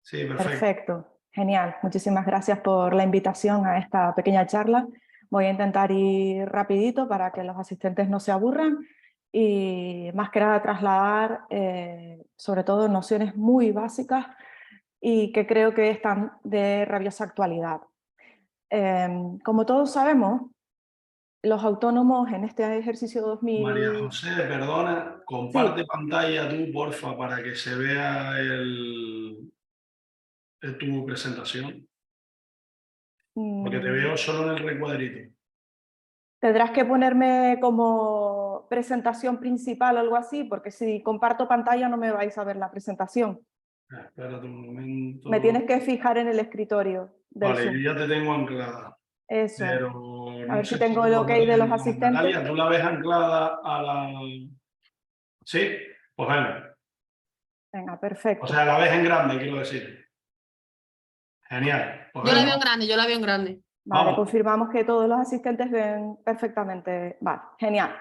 Sí, perfecto. Perfecto, genial. Muchísimas gracias por la invitación a esta pequeña charla. Voy a intentar ir rapidito para que los asistentes no se aburran y más que nada trasladar sobre todo nociones muy básicas y que creo que están de rabiosa actualidad. Como todos sabemos, los autónomos en este ejercicio 2000... María José, perdona, comparte pantalla tú, porfa, para que se vea tu presentación. Porque te veo solo en el recuadrito. Tendrás que ponerme como presentación principal o algo así, porque si comparto pantalla no me vais a ver la presentación. Espérate un momento. Me tienes que fijar en el escritorio del Vale, Zoom. yo ya te tengo anclada. Eso. Pero A ver si sé tengo tú el lo ok puedes de los ver. asistentes. Natalia, ¿tú la ves anclada a la...? ¿Sí? Pues venga. Venga, perfecto. O sea, la ves en grande, quiero decir. Genial. Pues yo la veo en grande, yo la veo en grande. Vale, Vamos. confirmamos que todos los asistentes ven perfectamente. Vale, genial.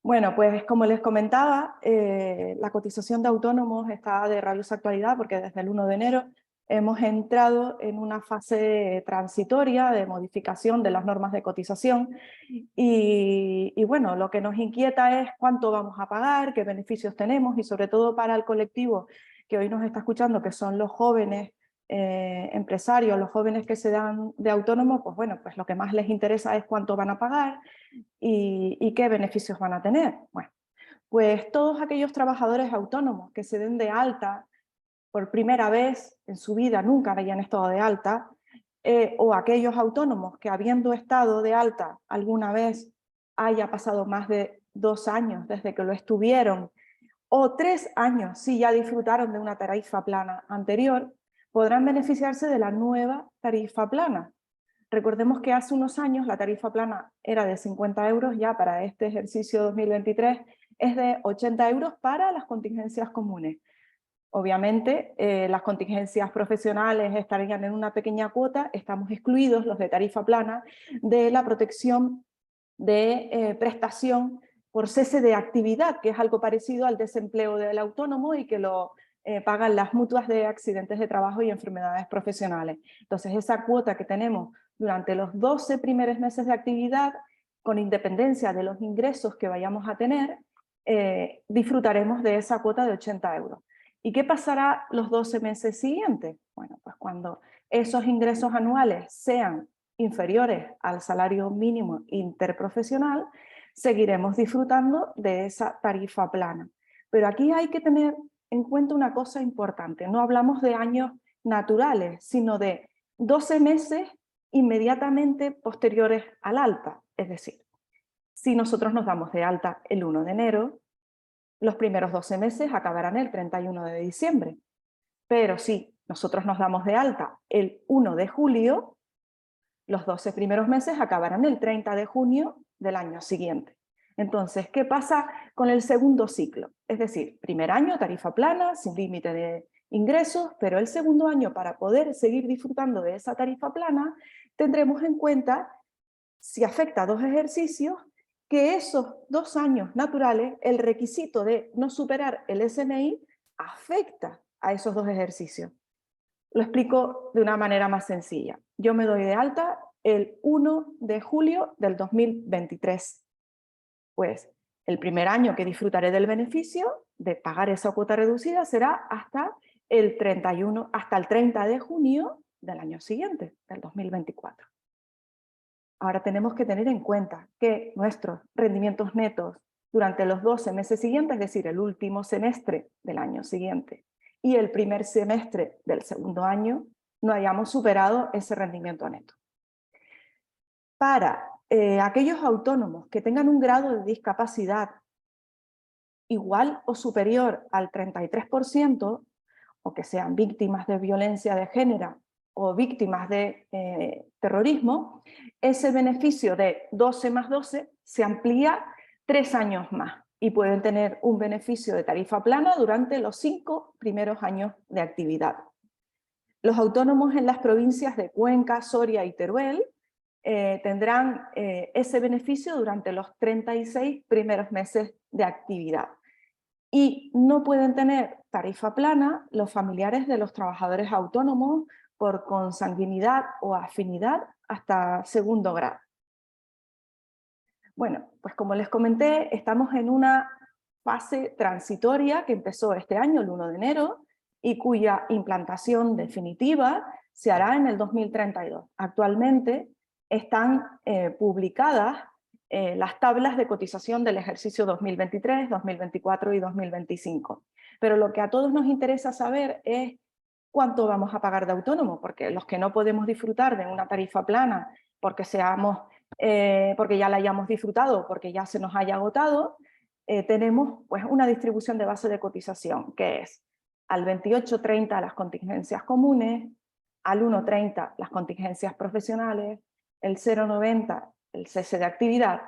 Bueno, pues como les comentaba, la cotización de autónomos está de rabiosa actualidad porque desde el 1 de enero hemos entrado en una fase transitoria de modificación de las normas de cotización y bueno, lo que nos inquieta es cuánto vamos a pagar, qué beneficios tenemos y sobre todo para el colectivo que hoy nos está escuchando, que son los jóvenes empresarios, los jóvenes que se dan de autónomos, pues bueno, pues lo que más les interesa es cuánto van a pagar y qué beneficios van a tener. Bueno, pues todos aquellos trabajadores autónomos que se den de alta por primera vez en su vida, nunca habían estado de alta, o aquellos autónomos que habiendo estado de alta alguna vez haya pasado más de 2 años desde que lo estuvieron, o 3 años si ya disfrutaron de una tarifa plana anterior, podrán beneficiarse de la nueva tarifa plana. Recordemos que hace unos años la tarifa plana era de 50 euros, ya para este ejercicio 2023 es de 80 euros para las contingencias comunes. Obviamente las contingencias profesionales estarían en una pequeña cuota, estamos excluidos los de tarifa plana de la protección de prestación por cese de actividad, que es algo parecido al desempleo del autónomo y que lo pagan las mutuas de accidentes de trabajo y enfermedades profesionales. Entonces esa cuota que tenemos durante los 12 primeros meses de actividad, con independencia de los ingresos que vayamos a tener, disfrutaremos de esa cuota de 80 euros. ¿Y qué pasará los 12 meses siguientes? Bueno, pues cuando esos ingresos anuales sean inferiores al salario mínimo interprofesional, seguiremos disfrutando de esa tarifa plana. Pero aquí hay que tener en cuenta una cosa importante. No hablamos de años naturales, sino de 12 meses inmediatamente posteriores al alta. Es decir, si nosotros nos damos de alta el 1 de enero, los primeros 12 meses acabarán el 31 de diciembre. Pero si nosotros nos damos de alta el 1 de julio, los 12 primeros meses acabarán el 30 de junio del año siguiente. Entonces, ¿qué pasa con el segundo ciclo? Es decir, primer año, tarifa plana, sin límite de ingresos, pero el segundo año, para poder seguir disfrutando de esa tarifa plana, tendremos en cuenta, si afecta a 2 ejercicios, que esos 2 años naturales, el requisito de no superar el SMI, afecta a esos 2 ejercicios. Lo explico de una manera más sencilla. Yo me doy de alta el 1 de julio del 2023. Pues el primer año que disfrutaré del beneficio de pagar esa cuota reducida será hasta el 30 de junio del año siguiente, del 2024. Ahora tenemos que tener en cuenta que nuestros rendimientos netos durante los 12 meses siguientes, es decir, el último semestre del año siguiente y el primer semestre del segundo año, no hayamos superado ese rendimiento neto. Para aquellos autónomos que tengan un grado de discapacidad igual o superior al 33%, o que sean víctimas de violencia de género o víctimas de terrorismo, ese beneficio de 12 más 12 se amplía 3 años más y pueden tener un beneficio de tarifa plana durante los 5 primeros años de actividad. Los autónomos en las provincias de Cuenca, Soria y Teruel tendrán ese beneficio durante los 36 primeros meses de actividad. Y no pueden tener tarifa plana los familiares de los trabajadores autónomos por consanguinidad o afinidad hasta segundo grado. Bueno, pues como les comenté, estamos en una fase transitoria que empezó este año, el 1 de enero, y cuya implantación definitiva se hará en el 2032. Actualmente están publicadas las tablas de cotización del ejercicio 2023, 2024 y 2025. Pero lo que a todos nos interesa saber es cuánto vamos a pagar de autónomo, porque los que no podemos disfrutar de una tarifa plana porque porque ya la hayamos disfrutado, porque ya se nos haya agotado, tenemos pues una distribución de base de cotización, que es al 28,30 las contingencias comunes, al 1,30 las contingencias profesionales, el 0,90 el cese de actividad,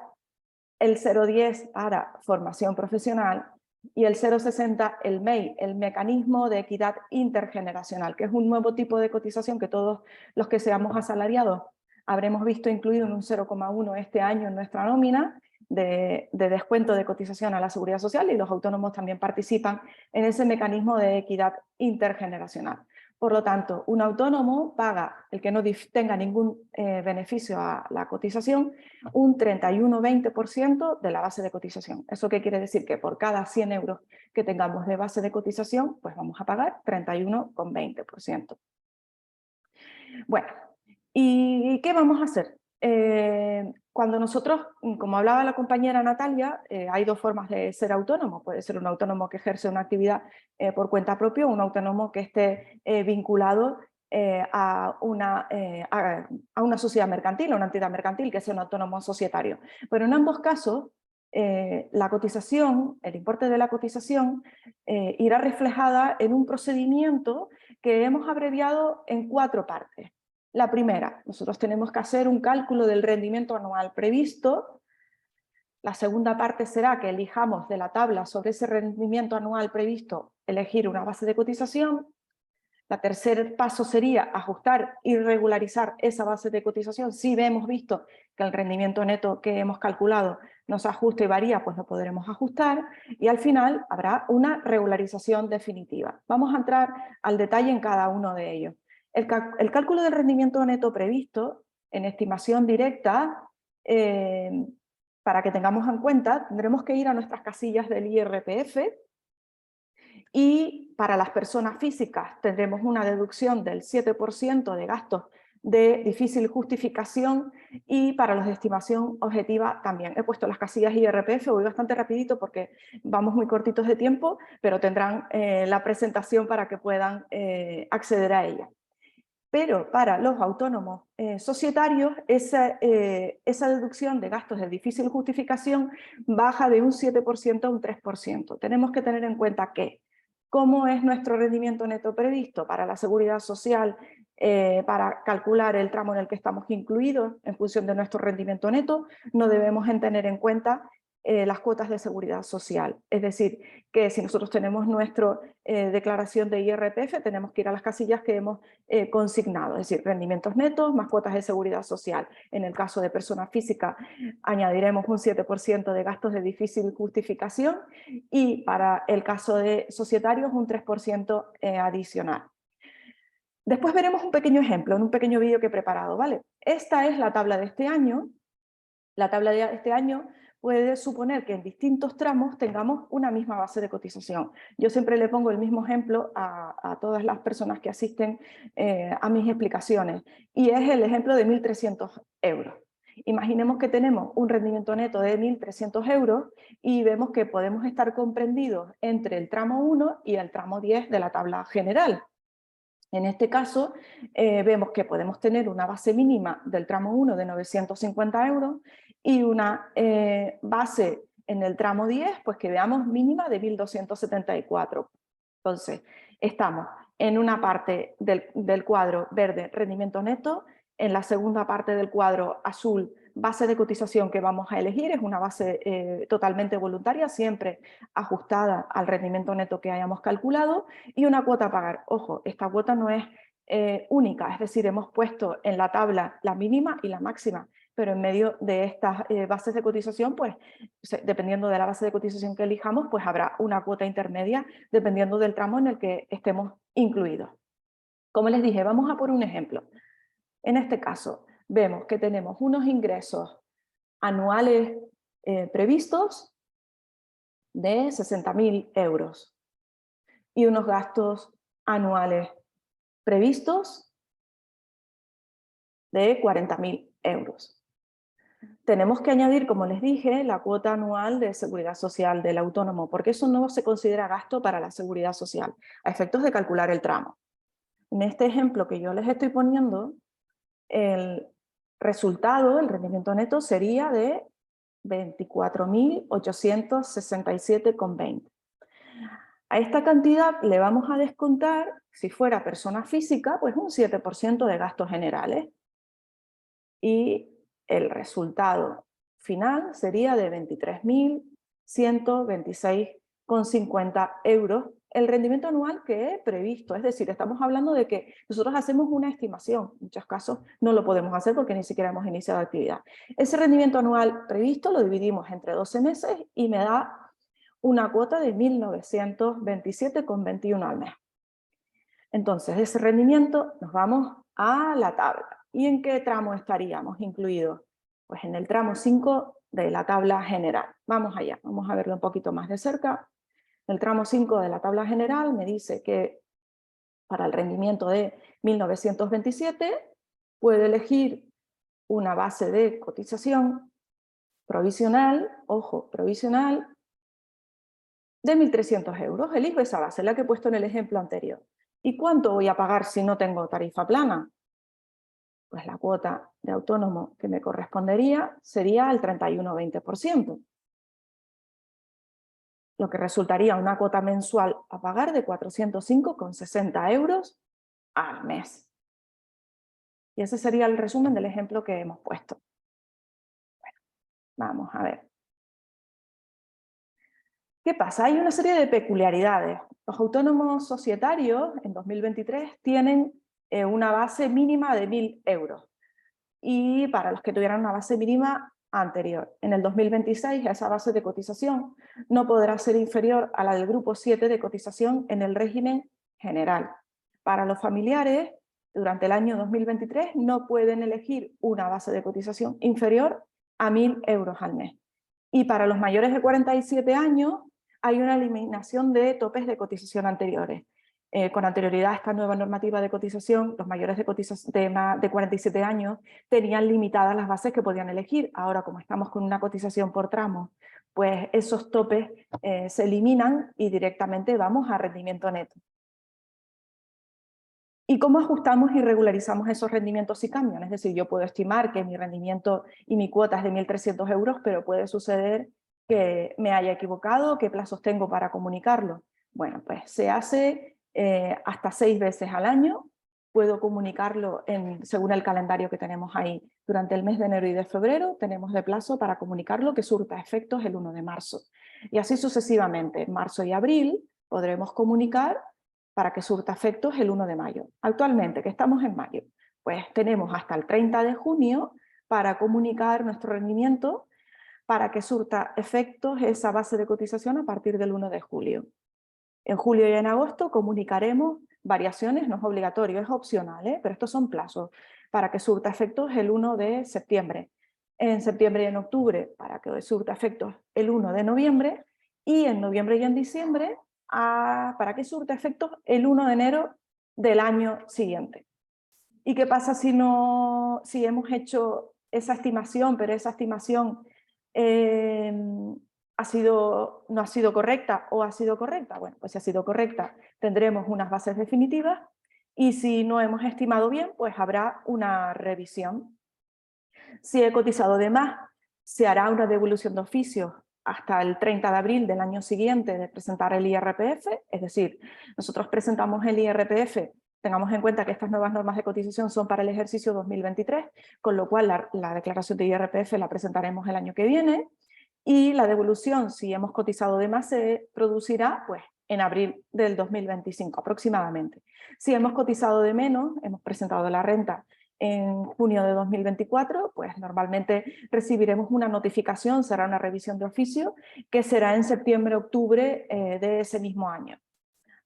el 0,10 para formación profesional y el 0,60 el MEI, el mecanismo de equidad intergeneracional, que es un nuevo tipo de cotización que todos los que seamos asalariados habremos visto incluido en un 0,1 este año en nuestra nómina de descuento de cotización a la Seguridad Social, y los autónomos también participan en ese mecanismo de equidad intergeneracional. Por lo tanto, un autónomo paga, el que no tenga ningún beneficio a la cotización, un 31,20% de la base de cotización. ¿Eso qué quiere decir? Que por cada 100 euros que tengamos de base de cotización, pues vamos a pagar 31,20%. Bueno, ¿y qué vamos a hacer? Cuando nosotros, como hablaba la compañera Natalia, hay dos formas de ser autónomo. Puede ser un autónomo que ejerce una actividad por cuenta propia, o un autónomo que esté vinculado a una sociedad mercantil, a una entidad mercantil, que sea un autónomo societario. Pero en ambos casos, la cotización, el importe de la cotización, irá reflejada en un procedimiento que hemos abreviado en 4 partes. La primera, nosotros tenemos que hacer un cálculo del rendimiento anual previsto. La segunda parte será que elijamos de la tabla sobre ese rendimiento anual previsto, elegir una base de cotización. El tercer paso sería ajustar y regularizar esa base de cotización. Si hemos visto que el rendimiento neto que hemos calculado nos ajusta y varía, pues lo podremos ajustar. Y al final habrá una regularización definitiva. Vamos a entrar al detalle en cada uno de ellos. El cálculo del rendimiento neto previsto en estimación directa, para que tengamos en cuenta, tendremos que ir a nuestras casillas del IRPF, y para las personas físicas tendremos una deducción del 7% de gastos de difícil justificación, y para los de estimación objetiva también. He puesto las casillas IRPF, voy bastante rapidito porque vamos muy cortitos de tiempo, pero tendrán la presentación para que puedan acceder a ella. Pero para los autónomos societarios, esa deducción de gastos de difícil justificación baja de un 7% a un 3%. Tenemos que tener en cuenta que, ¿cómo es nuestro rendimiento neto previsto para la seguridad social, para calcular el tramo en el que estamos incluidos en función de nuestro rendimiento neto? No debemos tener en cuenta las cuotas de seguridad social. Es decir, que si nosotros tenemos nuestra declaración de IRPF, tenemos que ir a las casillas que hemos consignado, es decir, rendimientos netos más cuotas de seguridad social. En el caso de persona física añadiremos un 7% de gastos de difícil justificación, y para el caso de societarios un 3% adicional. Después veremos un pequeño ejemplo en un pequeño vídeo que he preparado, ¿vale? Esta es la tabla de este año. La tabla de este año puede suponer que en distintos tramos tengamos una misma base de cotización. Yo siempre le pongo el mismo ejemplo a todas las personas que asisten a mis explicaciones, y es el ejemplo de 1.300 euros. Imaginemos que tenemos un rendimiento neto de 1.300 euros y vemos que podemos estar comprendidos entre el tramo 1 y el tramo 10 de la tabla general. En este caso, vemos que podemos tener una base mínima del tramo 1 de 950 euros y una base en el tramo 10, pues que veamos mínima de 1.274. Entonces, estamos en una parte del cuadro verde, rendimiento neto; en la segunda parte del cuadro azul, base de cotización que vamos a elegir. Es una base totalmente voluntaria, siempre ajustada al rendimiento neto que hayamos calculado, y una cuota a pagar. Ojo, esta cuota no es única, es decir, hemos puesto en la tabla la mínima y la máxima, pero en medio de estas bases de cotización, pues dependiendo de la base de cotización que elijamos, pues habrá una cuota intermedia dependiendo del tramo en el que estemos incluidos. Como les dije, vamos a por un ejemplo. En este caso, vemos que tenemos unos ingresos anuales previstos de 60.000 euros y unos gastos anuales previstos de 40.000 euros. Tenemos que añadir, como les dije, la cuota anual de seguridad social del autónomo, porque eso no se considera gasto para la seguridad social, a efectos de calcular el tramo. En este ejemplo que yo les estoy poniendo, el resultado, el rendimiento neto, sería de 24.867,20. A esta cantidad le vamos a descontar, si fuera persona física, pues un 7% de gastos generales. Y el resultado final sería de 23.126,50 euros el rendimiento anual que he previsto. Es decir, estamos hablando de que nosotros hacemos una estimación. En muchos casos no lo podemos hacer porque ni siquiera hemos iniciado actividad. Ese rendimiento anual previsto lo dividimos entre 12 meses y me da una cuota de 1.927,21 al mes. Entonces, de ese rendimiento nos vamos a la tabla. ¿Y en qué tramo estaríamos incluidos? Pues en el tramo 5 de la tabla general. Vamos allá, vamos a verlo un poquito más de cerca. El tramo 5 de la tabla general me dice que para el rendimiento de 1927 puede elegir una base de cotización provisional, ojo, provisional, de 1.300 euros. Elijo esa base, la que he puesto en el ejemplo anterior. ¿Y cuánto voy a pagar si no tengo tarifa plana? Pues la cuota de autónomo que me correspondería sería el 31,20%. Lo que resultaría una cuota mensual a pagar de 405,60 euros al mes. Y ese sería el resumen del ejemplo que hemos puesto. Bueno, vamos a ver. ¿Qué pasa? Hay una serie de peculiaridades. Los autónomos societarios en 2023 tienen una base mínima de 1.000 euros. Y para los que tuvieran una base mínima anterior. En el 2026 esa base de cotización no podrá ser inferior a la del grupo 7 de cotización en el régimen general. Para los familiares, durante el año 2023 no pueden elegir una base de cotización inferior a 1.000 euros al mes. Y para los mayores de 47 años hay una eliminación de topes de cotización anteriores. Con anterioridad a esta nueva normativa de cotización, los mayores de 47 años tenían limitadas las bases que podían elegir. Ahora, como estamos con una cotización por tramos, pues esos topes se eliminan y directamente vamos a rendimiento neto. ¿Y cómo ajustamos y regularizamos esos rendimientos si cambian? Es decir, yo puedo estimar que mi rendimiento y mi cuota es de 1.300 euros, pero puede suceder que me haya equivocado. ¿Qué plazos tengo para comunicarlo? Bueno, pues se hace hasta 6 veces al año. Puedo comunicarlo según el calendario que tenemos ahí. Durante el mes de enero y de febrero tenemos de plazo para comunicarlo que surta efectos el 1 de marzo. Y así sucesivamente, en marzo y abril podremos comunicar para que surta efectos el 1 de mayo. Actualmente, que estamos en mayo, pues tenemos hasta el 30 de junio para comunicar nuestro rendimiento para que surta efectos esa base de cotización a partir del 1 de julio. En julio y en agosto comunicaremos variaciones, no es obligatorio, es opcional, pero estos son plazos, para que surta efectos el 1 de septiembre. En septiembre y en octubre, para que surta efectos el 1 de noviembre, y en noviembre y en diciembre, para que surta efectos el 1 de enero del año siguiente. ¿Y qué pasa si hemos hecho esa estimación, pero esa estimación no ha sido correcta o ha sido correcta? Bueno, pues si ha sido correcta tendremos unas bases definitivas y si no hemos estimado bien, pues habrá una revisión. Si he cotizado de más, se hará una devolución de oficio hasta el 30 de abril del año siguiente de presentar el IRPF, es decir, nosotros presentamos el IRPF, tengamos en cuenta que estas nuevas normas de cotización son para el ejercicio 2023, con lo cual la declaración de IRPF la presentaremos el año que viene, y la devolución, si hemos cotizado de más, se producirá pues, en abril del 2025 aproximadamente. Si hemos cotizado de menos, hemos presentado la renta en junio de 2024, pues normalmente recibiremos una notificación, será una revisión de oficio, que será en septiembre-octubre de ese mismo año.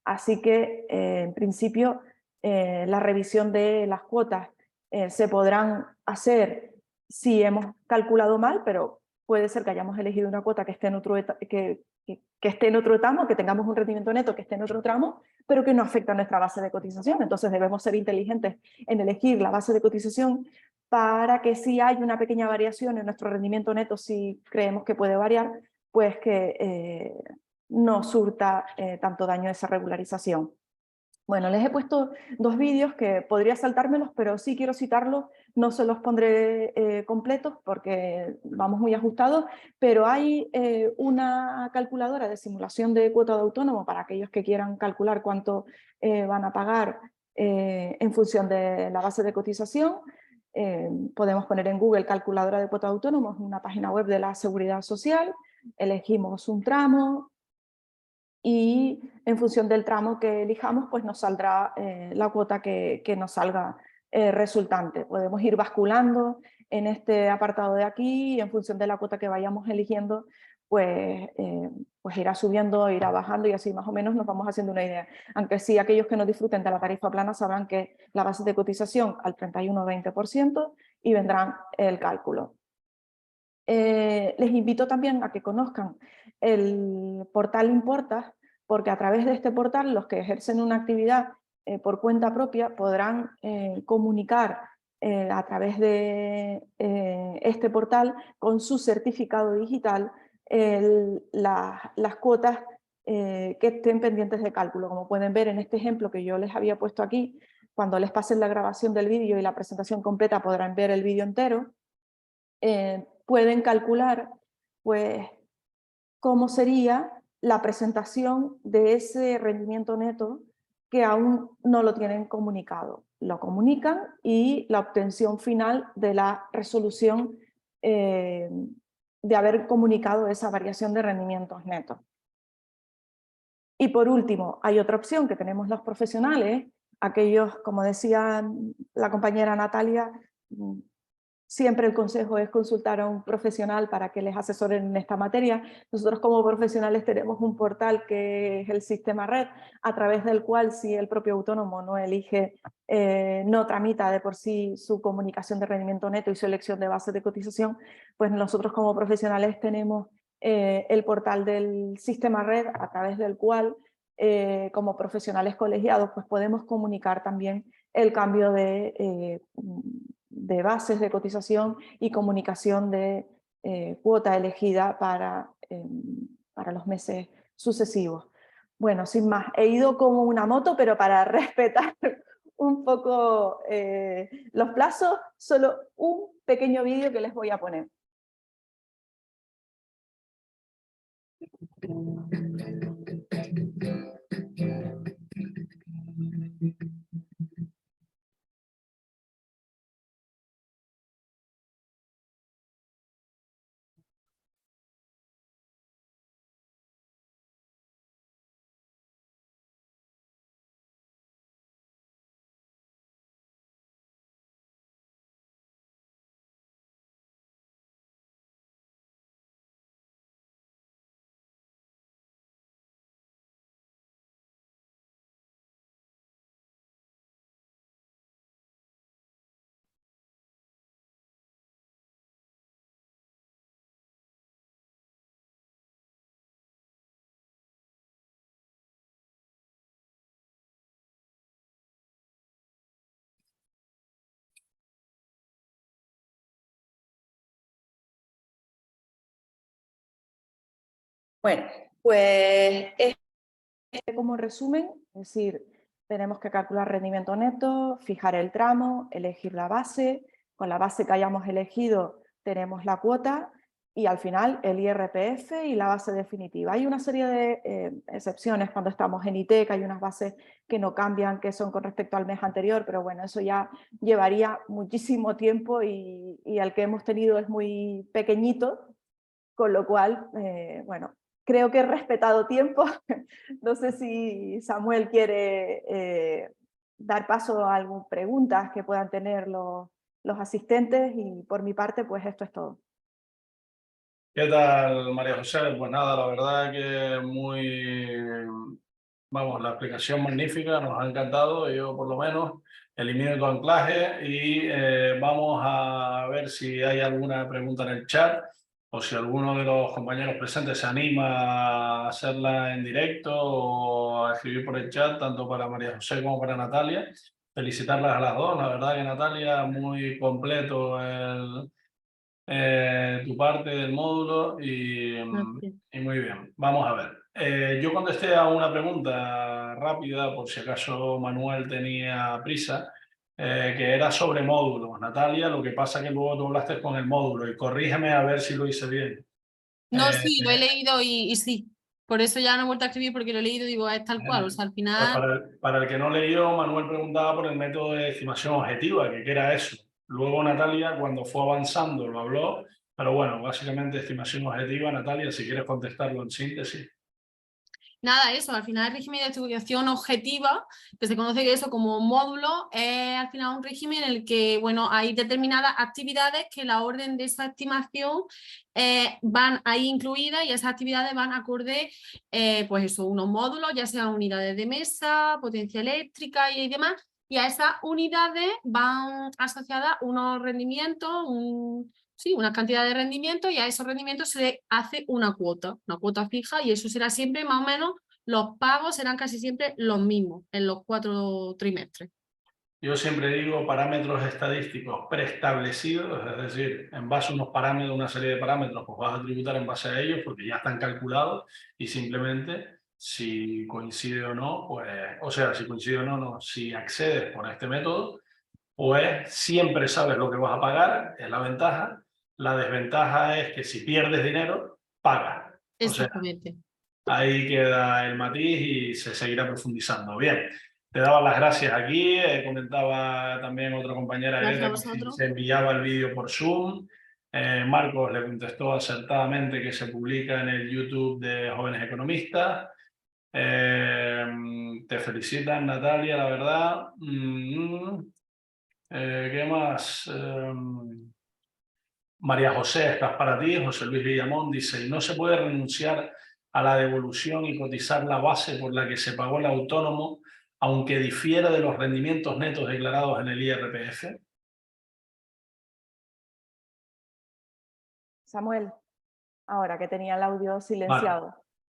Así que, en principio, la revisión de las cuotas se podrán hacer si hemos calculado mal, pero puede ser que hayamos elegido una cuota que esté en otro tramo, que tengamos un rendimiento neto que esté en otro tramo, pero que no afecta a nuestra base de cotización. Entonces debemos ser inteligentes en elegir la base de cotización para que si hay una pequeña variación en nuestro rendimiento neto, si creemos que puede variar, pues que no surta tanto daño esa regularización. Bueno, les he puesto 2 vídeos que podría saltármelos, pero sí quiero citarlos, no se los pondré completos porque vamos muy ajustados, pero hay una calculadora de simulación de cuota de autónomo para aquellos que quieran calcular cuánto van a pagar en función de la base de cotización. Podemos poner en Google calculadora de cuota de autónomo, es una página web de la Seguridad Social, elegimos un tramo, y en función del tramo que elijamos, pues nos saldrá la cuota que nos salga resultante. Podemos ir basculando en este apartado de aquí y en función de la cuota que vayamos eligiendo, pues irá subiendo, irá bajando y así más o menos nos vamos haciendo una idea. Aunque sí, aquellos que no disfruten de la tarifa plana sabrán que la base de cotización al 31-20% y vendrán el cálculo. Les invito también a que conozcan el portal Importas, porque a través de este portal los que ejercen una actividad por cuenta propia podrán comunicar a través de este portal con su certificado digital las cuotas que estén pendientes de cálculo. Como pueden ver en este ejemplo que yo les había puesto aquí, cuando les pasen la grabación del vídeo y la presentación completa podrán ver el vídeo entero. Pueden calcular pues, cómo sería la presentación de ese rendimiento neto que aún no lo tienen comunicado. Lo comunican y la obtención final de la resolución de haber comunicado esa variación de rendimientos netos. Y por último, hay otra opción que tenemos los profesionales, aquellos, como decía la compañera Natalia, siempre el consejo es consultar a un profesional para que les asesoren en esta materia. Nosotros como profesionales tenemos un portal que es el Sistema Red, a través del cual si el propio autónomo no elige, no tramita de por sí su comunicación de rendimiento neto y su elección de base de cotización, pues nosotros como profesionales tenemos el portal del Sistema Red, a través del cual como profesionales colegiados pues podemos comunicar también el cambio de bases de cotización y comunicación de cuota elegida para los meses sucesivos. Bueno, sin más, he ido como una moto, pero para respetar un poco los plazos, solo un pequeño vídeo que les voy a poner. Bueno, pues como resumen, es decir, tenemos que calcular rendimiento neto, fijar el tramo, elegir la base, con la base que hayamos elegido tenemos la cuota y al final el IRPF y la base definitiva. Hay una serie de excepciones cuando estamos en ITEC, hay unas bases que no cambian, que son con respecto al mes anterior, pero bueno, eso ya llevaría muchísimo tiempo y el que hemos tenido es muy pequeñito, con lo cual, bueno, creo que he respetado tiempo. No sé si Samuel quiere dar paso a algunas preguntas que puedan tener los asistentes y por mi parte, pues esto es todo. ¿Qué tal, María José? Pues nada, la verdad que vamos, la explicación magnífica, nos ha encantado, yo por lo menos elimino tu anclaje y vamos a ver si hay alguna pregunta en el chat o si alguno de los compañeros presentes se anima a hacerla en directo o a escribir por el chat, tanto para María José como para Natalia. Felicitarlas a las dos, la verdad que Natalia, muy completo tu parte del módulo y muy bien. Vamos a ver. Yo contesté a una pregunta rápida, por si acaso Manuel tenía prisa, que era sobre módulos. Natalia, lo que pasa que luego tú hablaste con el módulo y corrígeme a ver si lo hice bien. No, sí, lo he leído y sí. Por eso ya no he vuelto a escribir porque lo he leído y digo, es tal cual. O sea, al Pues final... para el que no leyó, Manuel preguntaba por el método de estimación objetiva, que qué era eso. Luego Natalia, cuando fue avanzando, lo habló, pero bueno, básicamente estimación objetiva. Natalia, si quieres contestarlo en síntesis. Nada, eso, al final el régimen de distribución objetiva, que se conoce eso como módulo, es al final un régimen en el que, bueno, hay determinadas actividades que la orden de esa estimación van ahí incluidas y esas actividades van acorde, pues eso, unos módulos, ya sean unidades de mesa, potencia eléctrica y demás, y a esas unidades van asociadas unos rendimientos, sí, una cantidad de rendimientos y a esos rendimientos se le hace una cuota fija y eso será siempre más o menos, los pagos serán casi siempre los mismos en los 4 trimestres. Yo siempre digo parámetros estadísticos preestablecidos, es decir, en base a unos parámetros, una serie de parámetros, pues vas a tributar en base a ellos porque ya están calculados y simplemente si coincide o no, pues, o sea, si coincide o no, no, si accedes por este método, pues siempre sabes lo que vas a pagar, es la ventaja. La desventaja es que si pierdes dinero, pagas. O sea, Exactamente. ahí queda el matiz y se seguirá profundizando. Bien, te daba las gracias aquí, comentaba también otra compañera Gracias a Greta que si vosotros. se enviaba el vídeo por Zoom. Marcos le contestó acertadamente que se publica en el YouTube de Jóvenes Economistas. Te felicitan, Natalia, la verdad. ¿Qué más? María José, estás para ti. José Luis Villamón dice, ¿y no se puede renunciar a la devolución y cotizar la base por la que se pagó el autónomo, aunque difiera de los rendimientos netos declarados en el IRPF? Samuel, ahora que tenía el audio Vale. silenciado.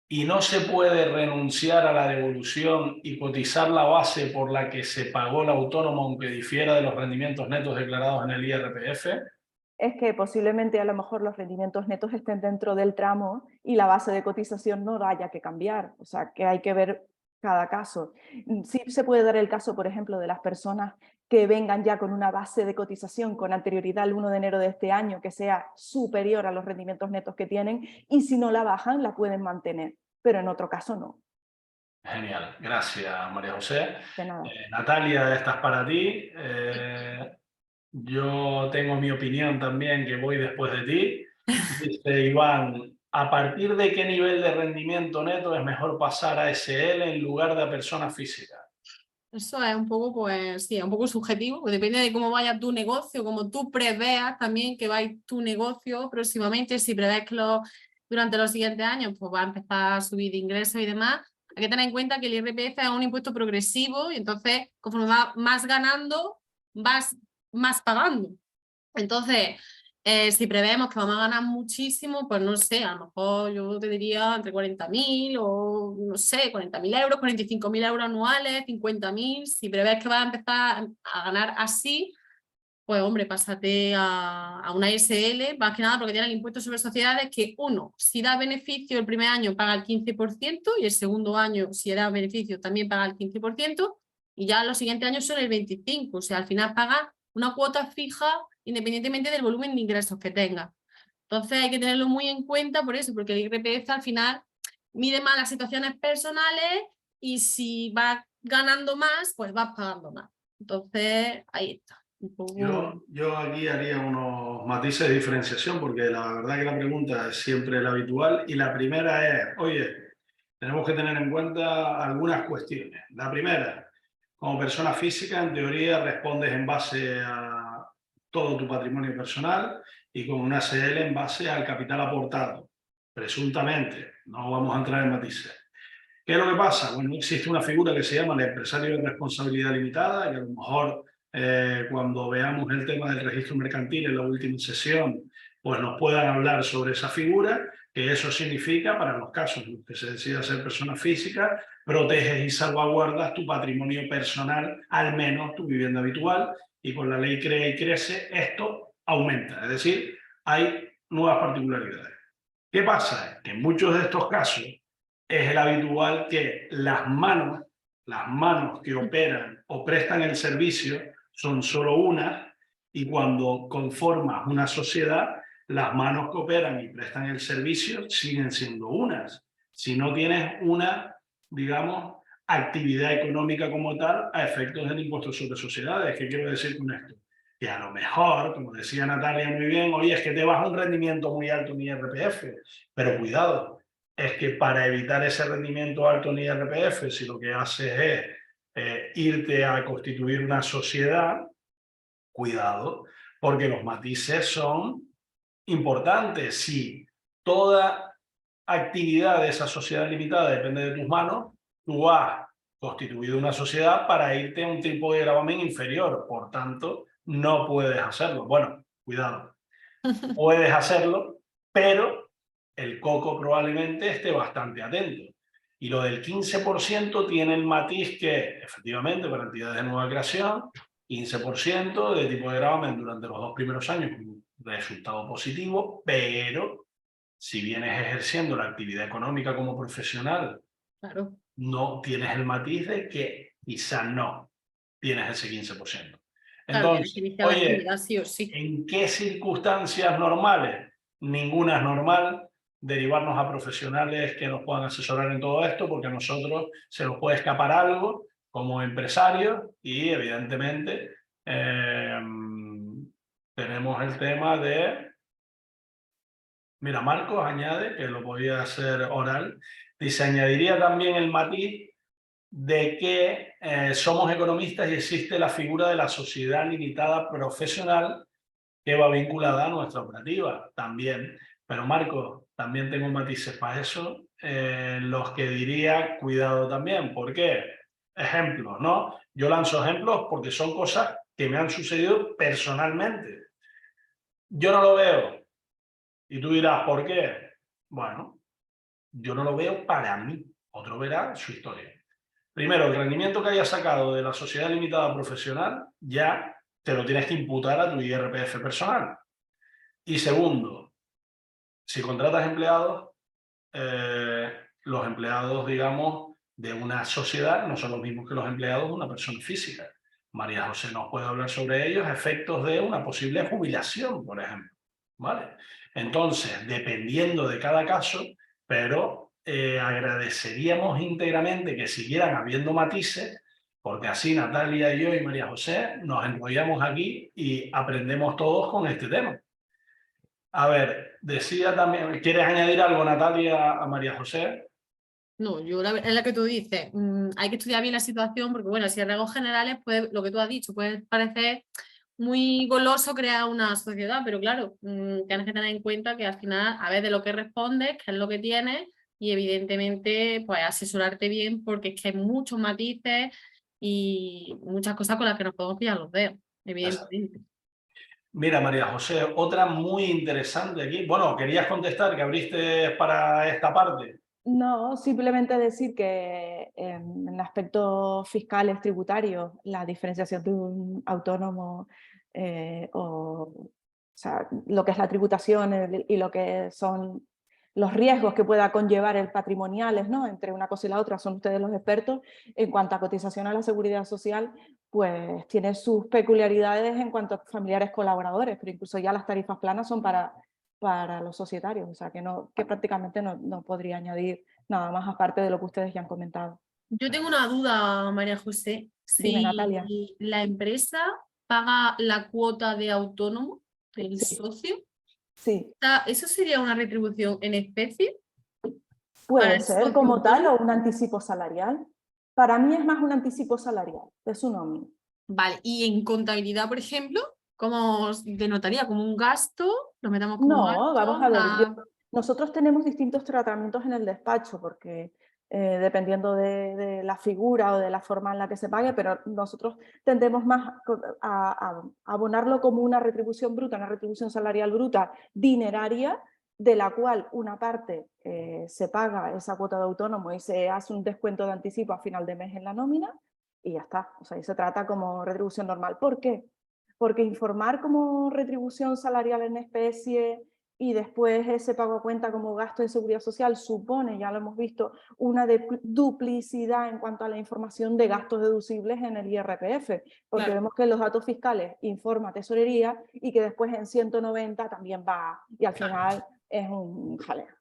¿Y no se puede renunciar a la devolución y cotizar la base por la que se pagó el autónomo, aunque difiera de los rendimientos netos declarados en el IRPF? Es que posiblemente a lo mejor los rendimientos netos estén dentro del tramo y la base de cotización no haya que cambiar. O sea, que hay que ver cada caso. Sí se puede dar el caso, por ejemplo, de las personas que vengan ya con una base de cotización con anterioridad al 1 de enero de este año que sea superior a los rendimientos netos que tienen y si no la bajan la pueden mantener, pero en otro caso no. Genial, gracias María José. De nada. Natalia, esta es para ti. Yo tengo mi opinión también, que voy después de ti. Dice Iván, ¿a partir de qué nivel de rendimiento neto es mejor pasar a SL en lugar de a persona física? Eso es un poco, pues sí, es un poco subjetivo, pues depende de cómo vaya tu negocio, como tú preveas también que va a ir tu negocio próximamente, si prevés que durante los siguientes años pues va a empezar a subir ingresos y demás, hay que tener en cuenta que el IRPF es un impuesto progresivo y entonces conforme vas más ganando, vas más pagando. Entonces, si prevemos que vamos a ganar muchísimo, pues no sé, a lo mejor yo te diría entre 40.000 o no sé, 40.000 euros, 45.000 euros anuales, 50.000. Si prevés que vas a empezar a ganar así, pues hombre, pásate a una SL, más que nada porque tiene el impuesto sobre sociedades que uno, si da beneficio el primer año paga el 15% y el segundo año, si da beneficio, también paga el 15% y ya los siguientes años son el 25%. O sea, al final paga una cuota fija independientemente del volumen de ingresos que tenga. Entonces hay que tenerlo muy en cuenta por eso, porque el IRPF al final mide más las situaciones personales y si vas ganando más, pues vas pagando más. Entonces, ahí está. Yo aquí haría unos matices de diferenciación porque la verdad que la pregunta es siempre la habitual y la primera es, oye, tenemos que tener en cuenta algunas cuestiones. La primera, como persona física, en teoría respondes en base a todo tu patrimonio personal y con una SL en base al capital aportado, presuntamente. No vamos a entrar en matices. ¿Qué es lo que pasa? Bueno, existe una figura que se llama el empresario de responsabilidad limitada y a lo mejor cuando veamos el tema del registro mercantil en la última sesión, pues nos puedan hablar sobre esa figura, que eso significa para los casos en los que se decida ser persona física, proteges y salvaguardas tu patrimonio personal, al menos tu vivienda habitual, y con la ley Crea y Crece esto aumenta, es decir, hay nuevas particularidades. ¿Qué pasa? Que en muchos de estos casos es el habitual que las manos que operan o prestan el servicio son solo unas y cuando conformas una sociedad, las manos que operan y prestan el servicio siguen siendo unas. Si no tienes una, digamos, actividad económica como tal a efectos del impuesto sobre sociedades. ¿Qué quiero decir con esto? Que a lo mejor, como decía Natalia muy bien, oye, es que te baja un rendimiento muy alto en IRPF, pero cuidado, es que para evitar ese rendimiento alto en IRPF, si lo que haces es irte a constituir una sociedad, cuidado, porque los matices son importantes. Si toda actividad de esa sociedad limitada depende de tus manos, tú has constituido una sociedad para irte a un tipo de gravamen inferior, por tanto, no puedes hacerlo. Bueno, cuidado, puedes hacerlo, pero el coco probablemente esté bastante atento. Y lo del 15% tiene el matiz que, efectivamente, para entidades de nueva creación, 15% de tipo de gravamen durante los 2 primeros años con un resultado positivo, pero si vienes ejerciendo la actividad económica como profesional, Claro. no tienes el matiz de que quizá no tienes ese 15%. Claro, tienes que Entonces, iniciar la oye, actividad sí o sí. ¿en qué circunstancias normales? Ninguna es normal. Derivarnos a profesionales que nos puedan asesorar en todo esto, porque a nosotros se nos puede escapar algo como empresarios y evidentemente tenemos el tema de... Mira, Marcos añade, que lo podía hacer oral, dice, añadiría también el matiz de que somos economistas y existe la figura de la sociedad limitada profesional que va vinculada a nuestra operativa también. Pero Marco, también tengo matices para eso, los que diría cuidado también. ¿Por qué? Ejemplos, ¿no? Yo lanzo ejemplos porque son cosas que me han sucedido personalmente. Yo no lo veo. Y tú dirás, ¿por qué? Bueno, yo no lo veo para mí. Otro verá su historia. Primero, el rendimiento que hayas sacado de la sociedad limitada profesional ya te lo tienes que imputar a tu IRPF personal. Y segundo, si contratas empleados, los empleados, digamos, de una sociedad no son los mismos que los empleados de una persona física. María José nos puede hablar sobre ellos, efectos de una posible jubilación, por ejemplo. ¿Vale? Entonces, dependiendo de cada caso, pero agradeceríamos íntegramente que siguieran habiendo matices, porque así Natalia y yo y María José nos enrollamos aquí y aprendemos todos con este tema. A ver, decía también, ¿quieres añadir algo, Natalia, a María José? No, yo es la que tú dices, hay que estudiar bien la situación porque, bueno, si a rasgos generales, pues lo que tú has dicho, puede parecer muy goloso crear una sociedad, pero claro, tienes que tener en cuenta que al final, a ver de lo que respondes, qué es lo que tienes y evidentemente, pues asesorarte bien porque es que hay muchos matices y muchas cosas con las que nos podemos pillar los dedos, evidentemente. Mira, María José, otra muy interesante aquí. Bueno, querías contestar que abriste para esta parte. No, simplemente decir que en el aspecto fiscales tributarios, la diferenciación de un autónomo o sea, lo que es la tributación y lo que son los riesgos que pueda conllevar el patrimoniales, ¿no? Entre una cosa y la otra, son ustedes los expertos. En cuanto a cotización a la seguridad social, pues tiene sus peculiaridades en cuanto a familiares colaboradores, pero incluso ya las tarifas planas son para los societarios, o sea que prácticamente no podría añadir nada más aparte de lo que ustedes ya han comentado. Yo tengo una duda, María José. Dime, Natalia. Si la empresa paga la cuota de autónomo del Sí, socio, sí, ¿eso sería una retribución en especie para puede el ser socio como tal autónomo? o un anticipo salarial. Para mí es más un anticipo salarial de su nómina. Vale, y en contabilidad, por ejemplo, ¿cómo denotaría? ¿Como un gasto? ¿Lo metamos como No, vamos gasto? a ver, nosotros tenemos distintos tratamientos en el despacho porque dependiendo de la figura o de la forma en la que se pague, pero nosotros tendemos más a abonarlo como una retribución bruta, una retribución salarial bruta dineraria, de la cual una parte se paga esa cuota de autónomo y se hace un descuento de anticipo a final de mes en la nómina y ya está. O sea, y se trata como retribución normal. ¿Por qué? Porque informar como retribución salarial en especie y después ese pago a cuenta como gasto de seguridad social supone, ya lo hemos visto, una duplicidad en cuanto a la información de gastos deducibles en el IRPF, porque Claro. vemos que los datos fiscales informa tesorería y que después en 190 también va, y al final es un jaleo.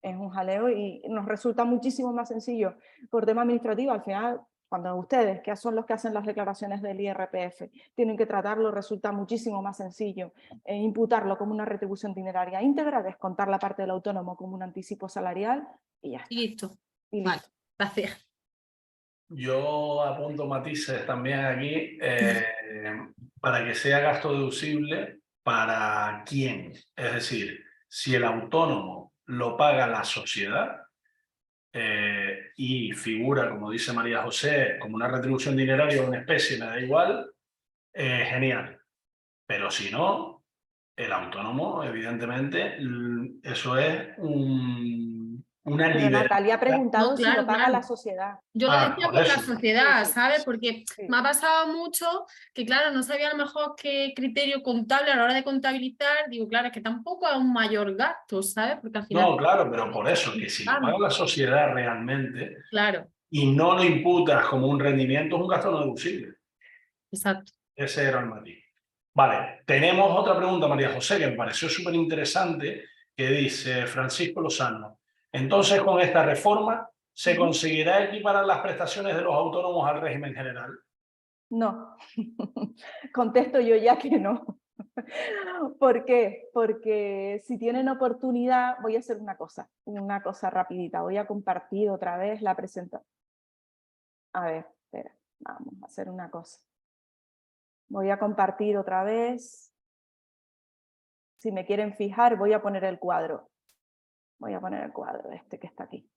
Es un jaleo y nos resulta muchísimo más sencillo por tema administrativo. Al final cuando ustedes, que son los que hacen las declaraciones del IRPF, tienen que tratarlo, resulta muchísimo más sencillo imputarlo como una retribución dineraria íntegra, descontar la parte del autónomo como un anticipo salarial y ya está. Y listo. Y Vale, listo. gracias. Yo apunto matices también aquí para que sea gasto deducible para quién. Es decir, si el autónomo lo paga la sociedad y figura, como dice María José, como una retribución dineraria o una especie, me da igual, genial. Pero si no, el autónomo, evidentemente, eso es una Pero Natalia ha libertad. preguntado No, si lo claro, paga la claro. sociedad. Yo lo Ah, decía por por la eso. sociedad, Sí, sí, ¿sabes? Porque sí. me ha pasado mucho que, claro, no sabía a lo mejor qué criterio contable a la hora de contabilizar. Digo, claro, es que tampoco es un mayor gasto, ¿sabes? Porque al final... No, claro, pero por eso, que si lo paga la sociedad realmente Claro, y no lo imputas como un rendimiento, es un gasto no deducible. exacto. Ese era el matiz. Vale, tenemos otra pregunta, María José, que me pareció súper interesante, que dice Francisco Lozano. Entonces, con esta reforma, ¿se conseguirá equiparar las prestaciones de los autónomos al régimen general? No, contesto yo ya que no. ¿Por qué? Porque si tienen oportunidad, voy a hacer una cosa rapidita. Voy a compartir otra vez la presentación. A ver, espera, vamos a hacer una cosa. Voy a compartir otra vez. Si me quieren fijar, voy a poner el cuadro. Voy a poner el cuadro, este que está aquí.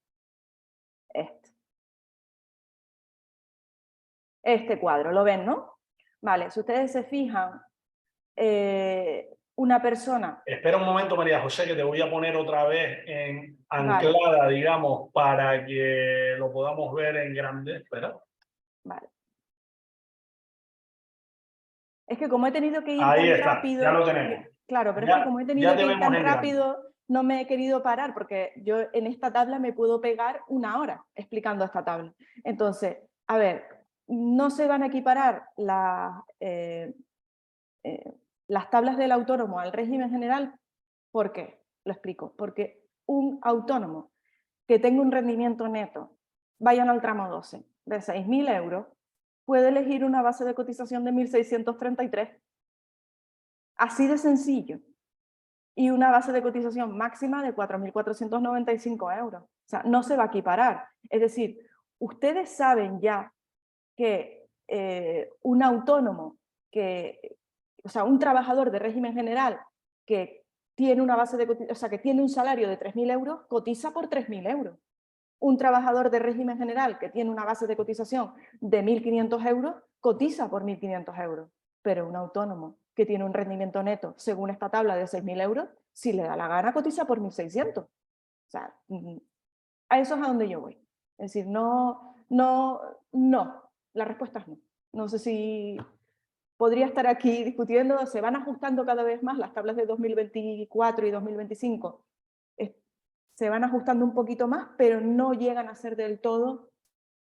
Este cuadro, ¿lo ven, no? Vale, si ustedes se fijan, una persona... Espera un momento, María José, que te voy a poner otra vez en Vale, anclada, digamos, para que lo podamos ver en grande. Espera. vale. Es que como he tenido que ir Ahí tan está, ya rápido, lo tenemos. claro, pero es que Ya, como he ya tenido te que ir vemos tan en grande. rápido, no me he querido parar, porque yo en esta tabla me puedo pegar 1 hora explicando esta tabla. Entonces, a ver, no se van a equiparar las tablas del autónomo al régimen general. ¿Por qué? Lo explico. Porque un autónomo que tenga un rendimiento neto, vayan al tramo 12, de 6.000 euros, puede elegir una base de cotización de 1.633. Así de sencillo. Y una base de cotización máxima de 4.495 euros. O sea, no se va a equiparar. Es decir, ustedes saben ya que un autónomo, o sea, un trabajador de régimen general que tiene una base de cotización, o sea, que tiene un salario de 3.000 euros, cotiza por 3.000 euros. Un trabajador de régimen general que tiene una base de cotización de 1.500 euros, cotiza por 1.500 euros. Pero un autónomo que tiene un rendimiento neto, según esta tabla, de 6.000 euros, si le da la gana, cotiza por 1.600. O sea, a eso es a donde yo voy. Es decir, no. La respuesta es no. No sé si podría estar aquí discutiendo, se van ajustando cada vez más las tablas de 2024 y 2025. Se van ajustando un poquito más, pero no llegan a ser del todo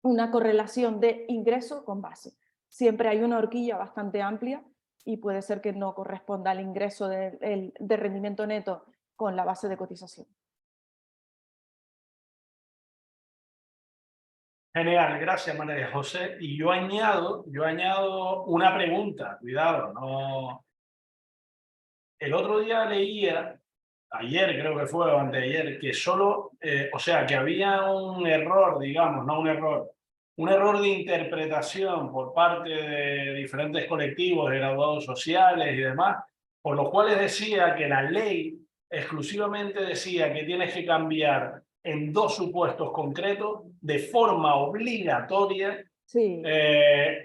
una correlación de ingreso con base. Siempre hay una horquilla bastante amplia y puede ser que no corresponda al ingreso de rendimiento neto con la base de cotización. Genial, gracias María José. Y yo añado una pregunta, cuidado, no. El otro día leía, ayer creo que fue o anteayer, que solo, o sea, que había un error, digamos, no un error, un error de interpretación por parte de diferentes colectivos de graduados sociales y demás, por los cuales decía que la ley exclusivamente decía que tienes que cambiar en 2 supuestos concretos de forma obligatoria Sí,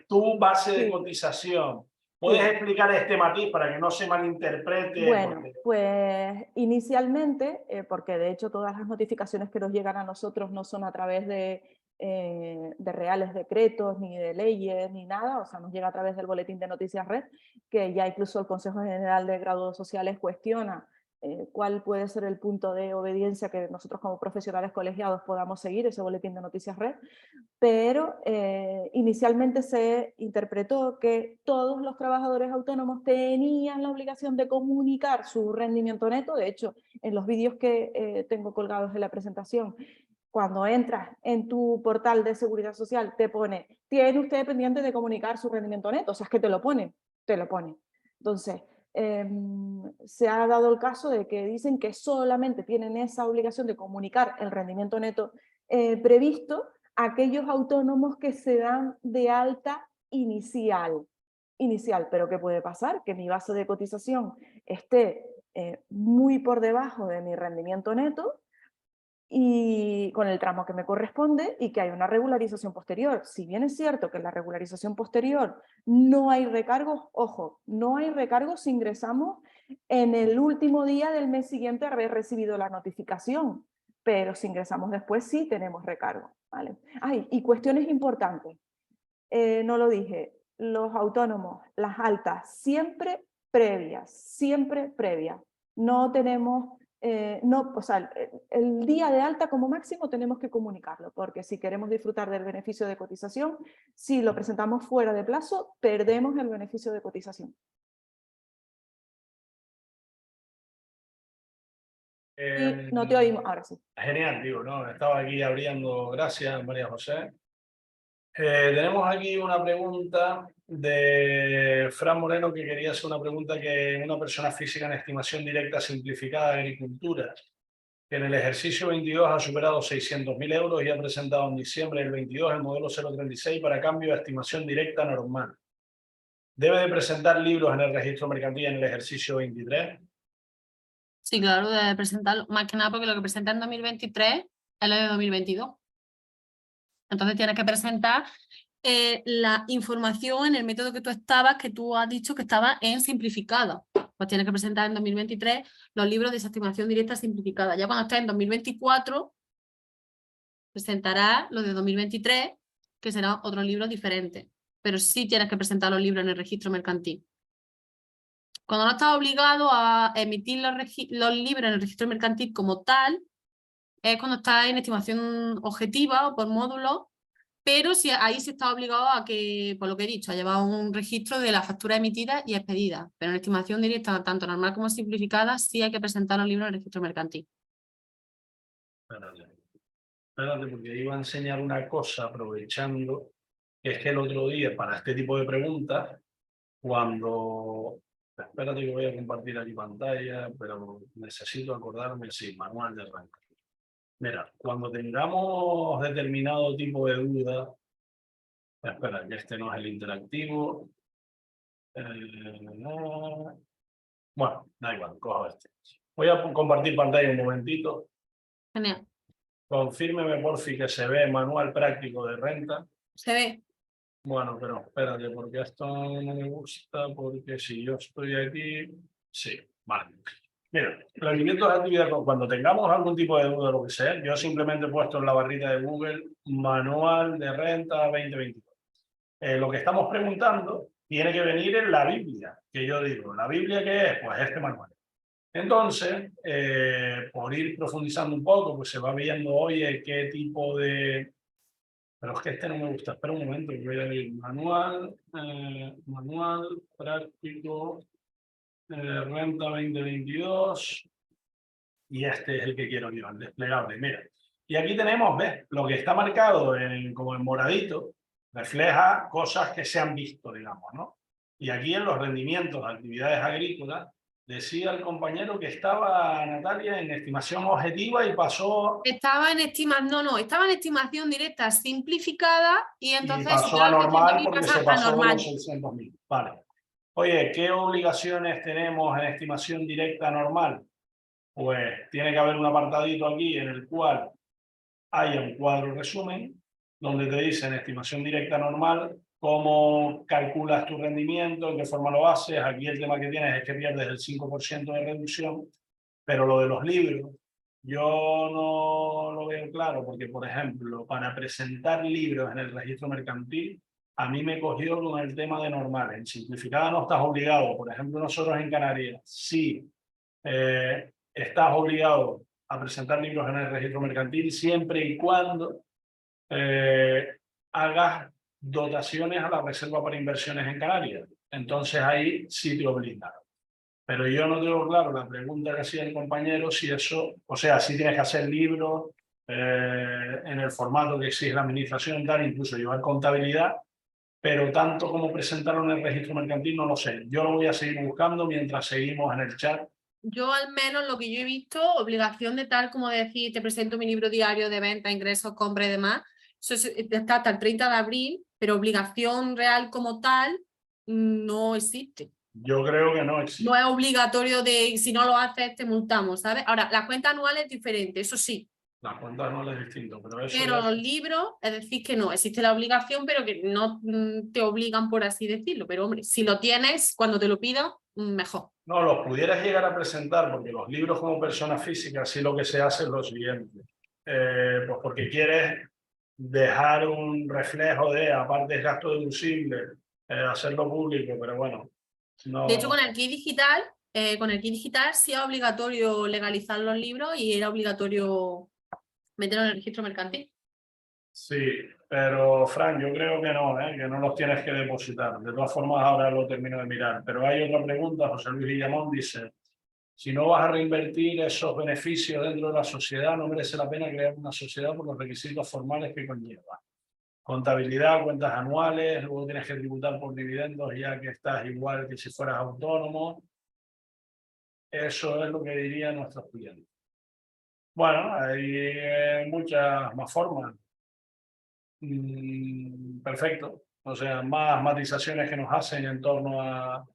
tu base de sí, cotización. ¿Puedes sí. explicar este matiz para que no se malinterprete? Bueno, Porque... pues inicialmente, porque de hecho todas las notificaciones que nos llegan a nosotros no son a través de reales decretos, ni de leyes, ni nada, o sea, nos llega a través del Boletín de Noticias Red, que ya incluso el Consejo General de Graduados Sociales cuestiona cuál puede ser el punto de obediencia que nosotros como profesionales colegiados podamos seguir, ese Boletín de Noticias Red, pero inicialmente se interpretó que todos los trabajadores autónomos tenían la obligación de comunicar su rendimiento neto. De hecho, en los vídeos que tengo colgados en la presentación, cuando entras en tu portal de Seguridad Social, te pone, tiene usted pendiente de comunicar su rendimiento neto, o sea, es que te lo pone. Entonces, se ha dado el caso de que dicen que solamente tienen esa obligación de comunicar el rendimiento neto previsto a aquellos autónomos que se dan de alta inicial. Pero ¿qué puede pasar? Que mi base de cotización esté muy por debajo de mi rendimiento neto y con el tramo que me corresponde y que hay una regularización posterior. Si bien es cierto que en la regularización posterior no hay recargos, ojo, no hay recargos si ingresamos en el último día del mes siguiente a haber recibido la notificación, pero si ingresamos después sí tenemos recargo, ¿vale? Ay, y cuestiones importantes, no lo dije, los autónomos, las altas, siempre previas, no tenemos... o sea, el día de alta como máximo tenemos que comunicarlo, porque si queremos disfrutar del beneficio de cotización, si lo presentamos fuera de plazo, perdemos el beneficio de cotización. Y no te oímos, ahora sí. Genial, digo, ¿no? Estaba aquí abriendo, gracias María José. Tenemos aquí una pregunta de Fran Moreno, que quería hacer una pregunta: que una persona física en estimación directa simplificada de agricultura, que en el ejercicio 22 ha superado 600.000 euros y ha presentado en diciembre del 22 el modelo 036 para cambio de estimación directa normal, ¿debe de presentar libros en el registro mercantil en el ejercicio 23? Sí, claro, debe presentarlo, más que nada porque lo que presenta en 2023 es lo de 2022. Entonces tienes que presentar la información en el método que tú estabas, que tú has dicho que estaba en simplificada. Pues tienes que presentar en 2023 los libros de esa estimación directa simplificada. Ya cuando estés en 2024, presentarás los de 2023, que serán otros libros diferentes. Pero sí tienes que presentar los libros en el registro mercantil. Cuando no estás obligado a emitir los libros en el registro mercantil como tal, es cuando estás en estimación objetiva o por módulo, pero sí, ahí sí está obligado a que, por lo que he dicho, a llevar un registro de la factura emitida y expedida. Pero en estimación directa, tanto normal como simplificada, sí hay que presentar los libros en el registro mercantil. Espérate, porque iba a enseñar una cosa aprovechando, que es que el otro día, para este tipo de preguntas, cuando... Espérate que voy a compartir aquí pantalla, pero necesito acordarme, sí, manual de arranque. Mira, cuando tengamos determinado tipo de duda, espera, que este no es el interactivo. Bueno, da igual, cojo este. Voy a compartir pantalla un momentito. Genial. Confírmeme, porfi, que se ve manual práctico de renta. Se ve. Bueno, pero espérate, porque esto no me gusta, porque si yo estoy aquí... Sí, vale. Mira, rendimientos de actividad, cuando tengamos algún tipo de duda o lo que sea, yo simplemente he puesto en la barrita de Google manual de renta 2022. Lo que estamos preguntando tiene que venir en la Biblia, que yo digo, ¿la Biblia qué es? Pues este manual. Entonces, por ir profundizando un poco, pues se va viendo, oye, qué tipo de... Pero es que este no me gusta. Espera un momento, voy a ir manual práctico, renta 2022, y este es el que quiero yo, el desplegable. Mira, y aquí tenemos, ¿ves? Lo que está marcado como en moradito refleja cosas que se han visto, digamos, ¿no? Y aquí en los rendimientos de actividades agrícolas, decía el compañero que estaba, Natalia, en estimación objetiva y pasó... Estaba en estimación directa simplificada y entonces... Y pasó a normal porque se pasó de los 600.000. Vale. Oye, ¿qué obligaciones tenemos en estimación directa normal? Pues tiene que haber un apartadito aquí en el cual haya un cuadro resumen, donde te dicen estimación directa normal, cómo calculas tu rendimiento, en qué forma lo haces. Aquí el tema que tienes es que pierdes el 5% de reducción, pero lo de los libros, yo no lo veo claro, porque, por ejemplo, para presentar libros en el registro mercantil, a mí me cogió con el tema de normal. En simplificada no estás obligado. Por ejemplo, nosotros en Canarias, sí estás obligado a presentar libros en el registro mercantil siempre y cuando hagas dotaciones a la reserva para inversiones en Canarias. Entonces ahí sí te obligan. Pero yo no tengo claro la pregunta que hacía el compañero, si eso, o sea, si tienes que hacer libros en el formato que exige la administración, tal, incluso llevar contabilidad, pero tanto como presentarlo en el registro mercantil no lo sé. Yo lo voy a seguir buscando mientras seguimos en el chat. Yo al menos lo que yo he visto, obligación de tal como decir, te presento mi libro diario de venta, ingresos, compra y demás, eso está hasta el 30 de abril, pero obligación real como tal no existe. Yo creo que no existe. No es obligatorio de si no lo haces te multamos, ¿sabes? Ahora, la cuenta anual es diferente, eso sí. La cuenta no es distinto, pero eso Pero ya... los libros, es decir, que no, existe la obligación, pero que no te obligan, por así decirlo. Pero hombre, si lo tienes, cuando te lo pidan, mejor. No, los pudieras llegar a presentar, porque los libros como persona física, sí lo que se hace es lo siguiente. Pues porque quieres dejar un reflejo de, aparte del gasto deducible, hacerlo público, pero bueno, no... De hecho, con el kit digital sí es obligatorio legalizar los libros y era obligatorio meterlo en el registro mercantil. Sí, pero Fran, yo creo que no los tienes que depositar. De todas formas, ahora lo termino de mirar. Pero hay otra pregunta, José Luis Guillamón dice, si no vas a reinvertir esos beneficios dentro de la sociedad, no merece la pena crear una sociedad por los requisitos formales que conlleva. Contabilidad, cuentas anuales, luego tienes que tributar por dividendos ya que estás igual que si fueras autónomo. Eso es lo que dirían nuestros clientes. Bueno, hay muchas más formas. Perfecto. O sea, más matizaciones que nos hacen en torno a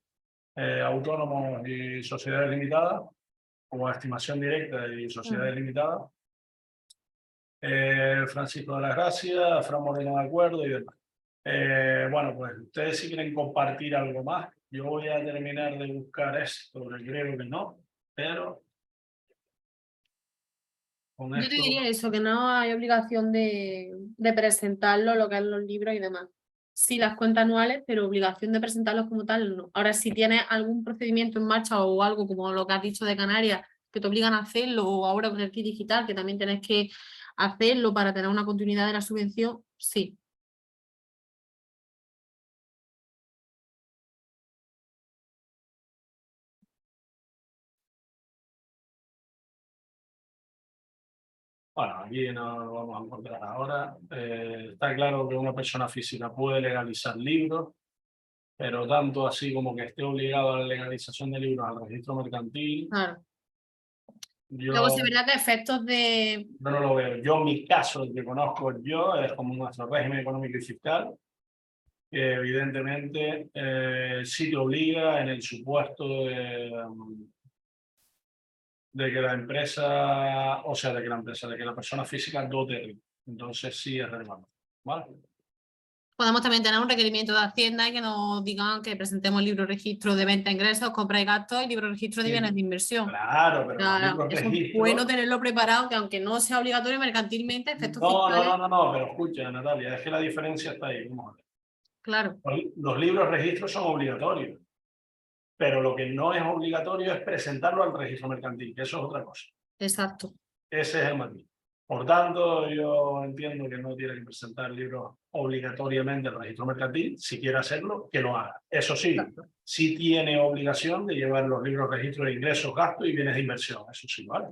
autónomos y sociedades limitadas, o a estimación directa y sociedades limitadas. Francisco de la Gracia, Fran Moreno de acuerdo y demás. Bueno, pues ustedes si quieren compartir algo más, yo voy a terminar de buscar esto, que creo que no, pero con Yo te esto... diría eso, que no hay obligación de presentarlo, lo que es los libros y demás. Sí, las cuentas anuales, pero obligación de presentarlos como tal, no. Ahora, si tienes algún procedimiento en marcha o algo como lo que has dicho de Canarias, que te obligan a hacerlo, o ahora con el kit digital, que también tienes que hacerlo para tener una continuidad de la subvención, sí. Bueno, aquí no lo vamos a encontrar ahora. Está claro que una persona física puede legalizar libros, pero tanto así como que esté obligado a la legalización de libros al registro mercantil, Claro. Luego, sí yo es verdad que efectos de... no lo veo. Yo, en mi caso, el que conozco yo, es como nuestro régimen económico y fiscal, que evidentemente sí te obliga en el supuesto de que la empresa, o sea, de que la empresa, de que la persona física dote. Entonces sí es relevante. ¿Vale? Podemos también tener un requerimiento de Hacienda y que nos digan que presentemos libro registro de venta, ingresos, compra y gastos y libro registro de Sí, bienes de inversión. claro, pero los Claro, libros eso es registro... bueno tenerlo preparado, que aunque no sea obligatorio mercantilmente, efectos fiscales, No, pero escucha, Natalia, es que la diferencia está ahí. Vamos a ver. claro, Los libros registros son obligatorios, pero lo que no es obligatorio es presentarlo al registro mercantil, que eso es otra cosa. exacto. Ese es el matiz. Por tanto, yo entiendo que no tiene que presentar libros obligatoriamente al registro mercantil. Si quiere hacerlo, que lo haga. Eso sí, sí tiene obligación de llevar los libros registros de ingresos, gastos y bienes de inversión. Eso sí, ¿vale?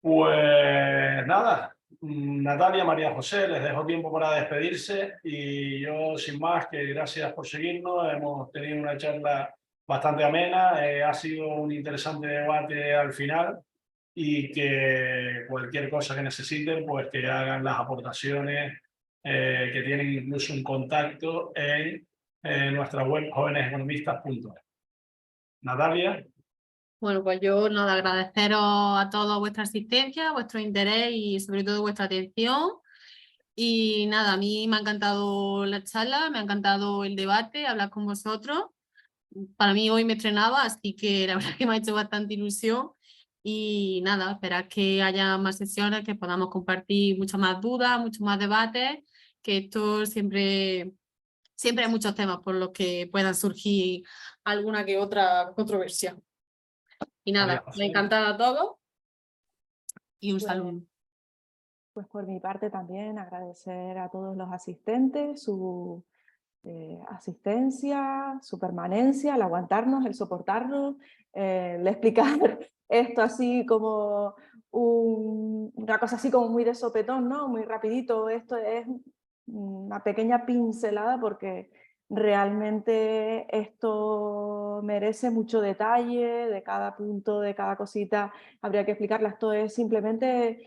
Pues nada, Natalia, María José, les dejo tiempo para despedirse y yo sin más que gracias por seguirnos. Hemos tenido una charla bastante amena, ha sido un interesante debate al final y que cualquier cosa que necesiten, pues que hagan las aportaciones, que tienen incluso un contacto en nuestra web joveneseconomistas.es. Natalia. Bueno, pues yo nada, agradeceros a todos vuestra asistencia, vuestro interés y sobre todo vuestra atención. Y nada, a mí me ha encantado la charla, me ha encantado el debate, hablar con vosotros. Para mí hoy me estrenaba, así que la verdad que me ha hecho bastante ilusión. Y nada, esperar que haya más sesiones, que podamos compartir muchas más dudas, muchos más debates, que esto siempre hay muchos temas por los que puedan surgir alguna que otra controversia. Y María nada, me José. encanta a todos y un saludo. Pues por mi parte también agradecer a todos los asistentes su asistencia, su permanencia, el aguantarnos, el soportarnos, el explicar esto así como una cosa así como muy de sopetón, ¿no? Muy rapidito. Esto es una pequeña pincelada porque realmente esto merece mucho detalle, de cada punto, de cada cosita, habría que explicarla. Esto es simplemente,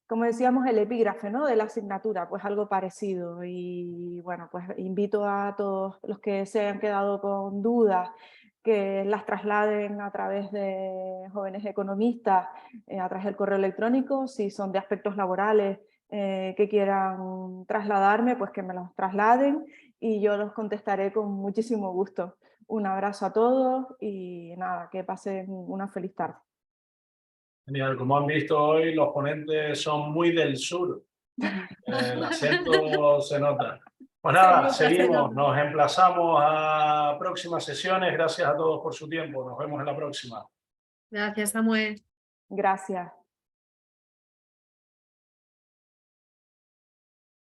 como decíamos, el epígrafe, ¿no? De la asignatura, pues algo parecido. Y bueno, pues invito a todos los que se hayan quedado con dudas que las trasladen a través de Jóvenes Economistas, a través del correo electrónico, si son de aspectos laborales que quieran trasladarme, pues que me los trasladen y yo los contestaré con muchísimo gusto. Un abrazo a todos y nada, que pasen una feliz tarde. Genial, como han visto hoy, los ponentes son muy del sur. El acento se nota. Pues nada, seguimos, nos emplazamos a próximas sesiones. Gracias a todos por su tiempo. Nos vemos en la próxima. Gracias, Samuel. Gracias.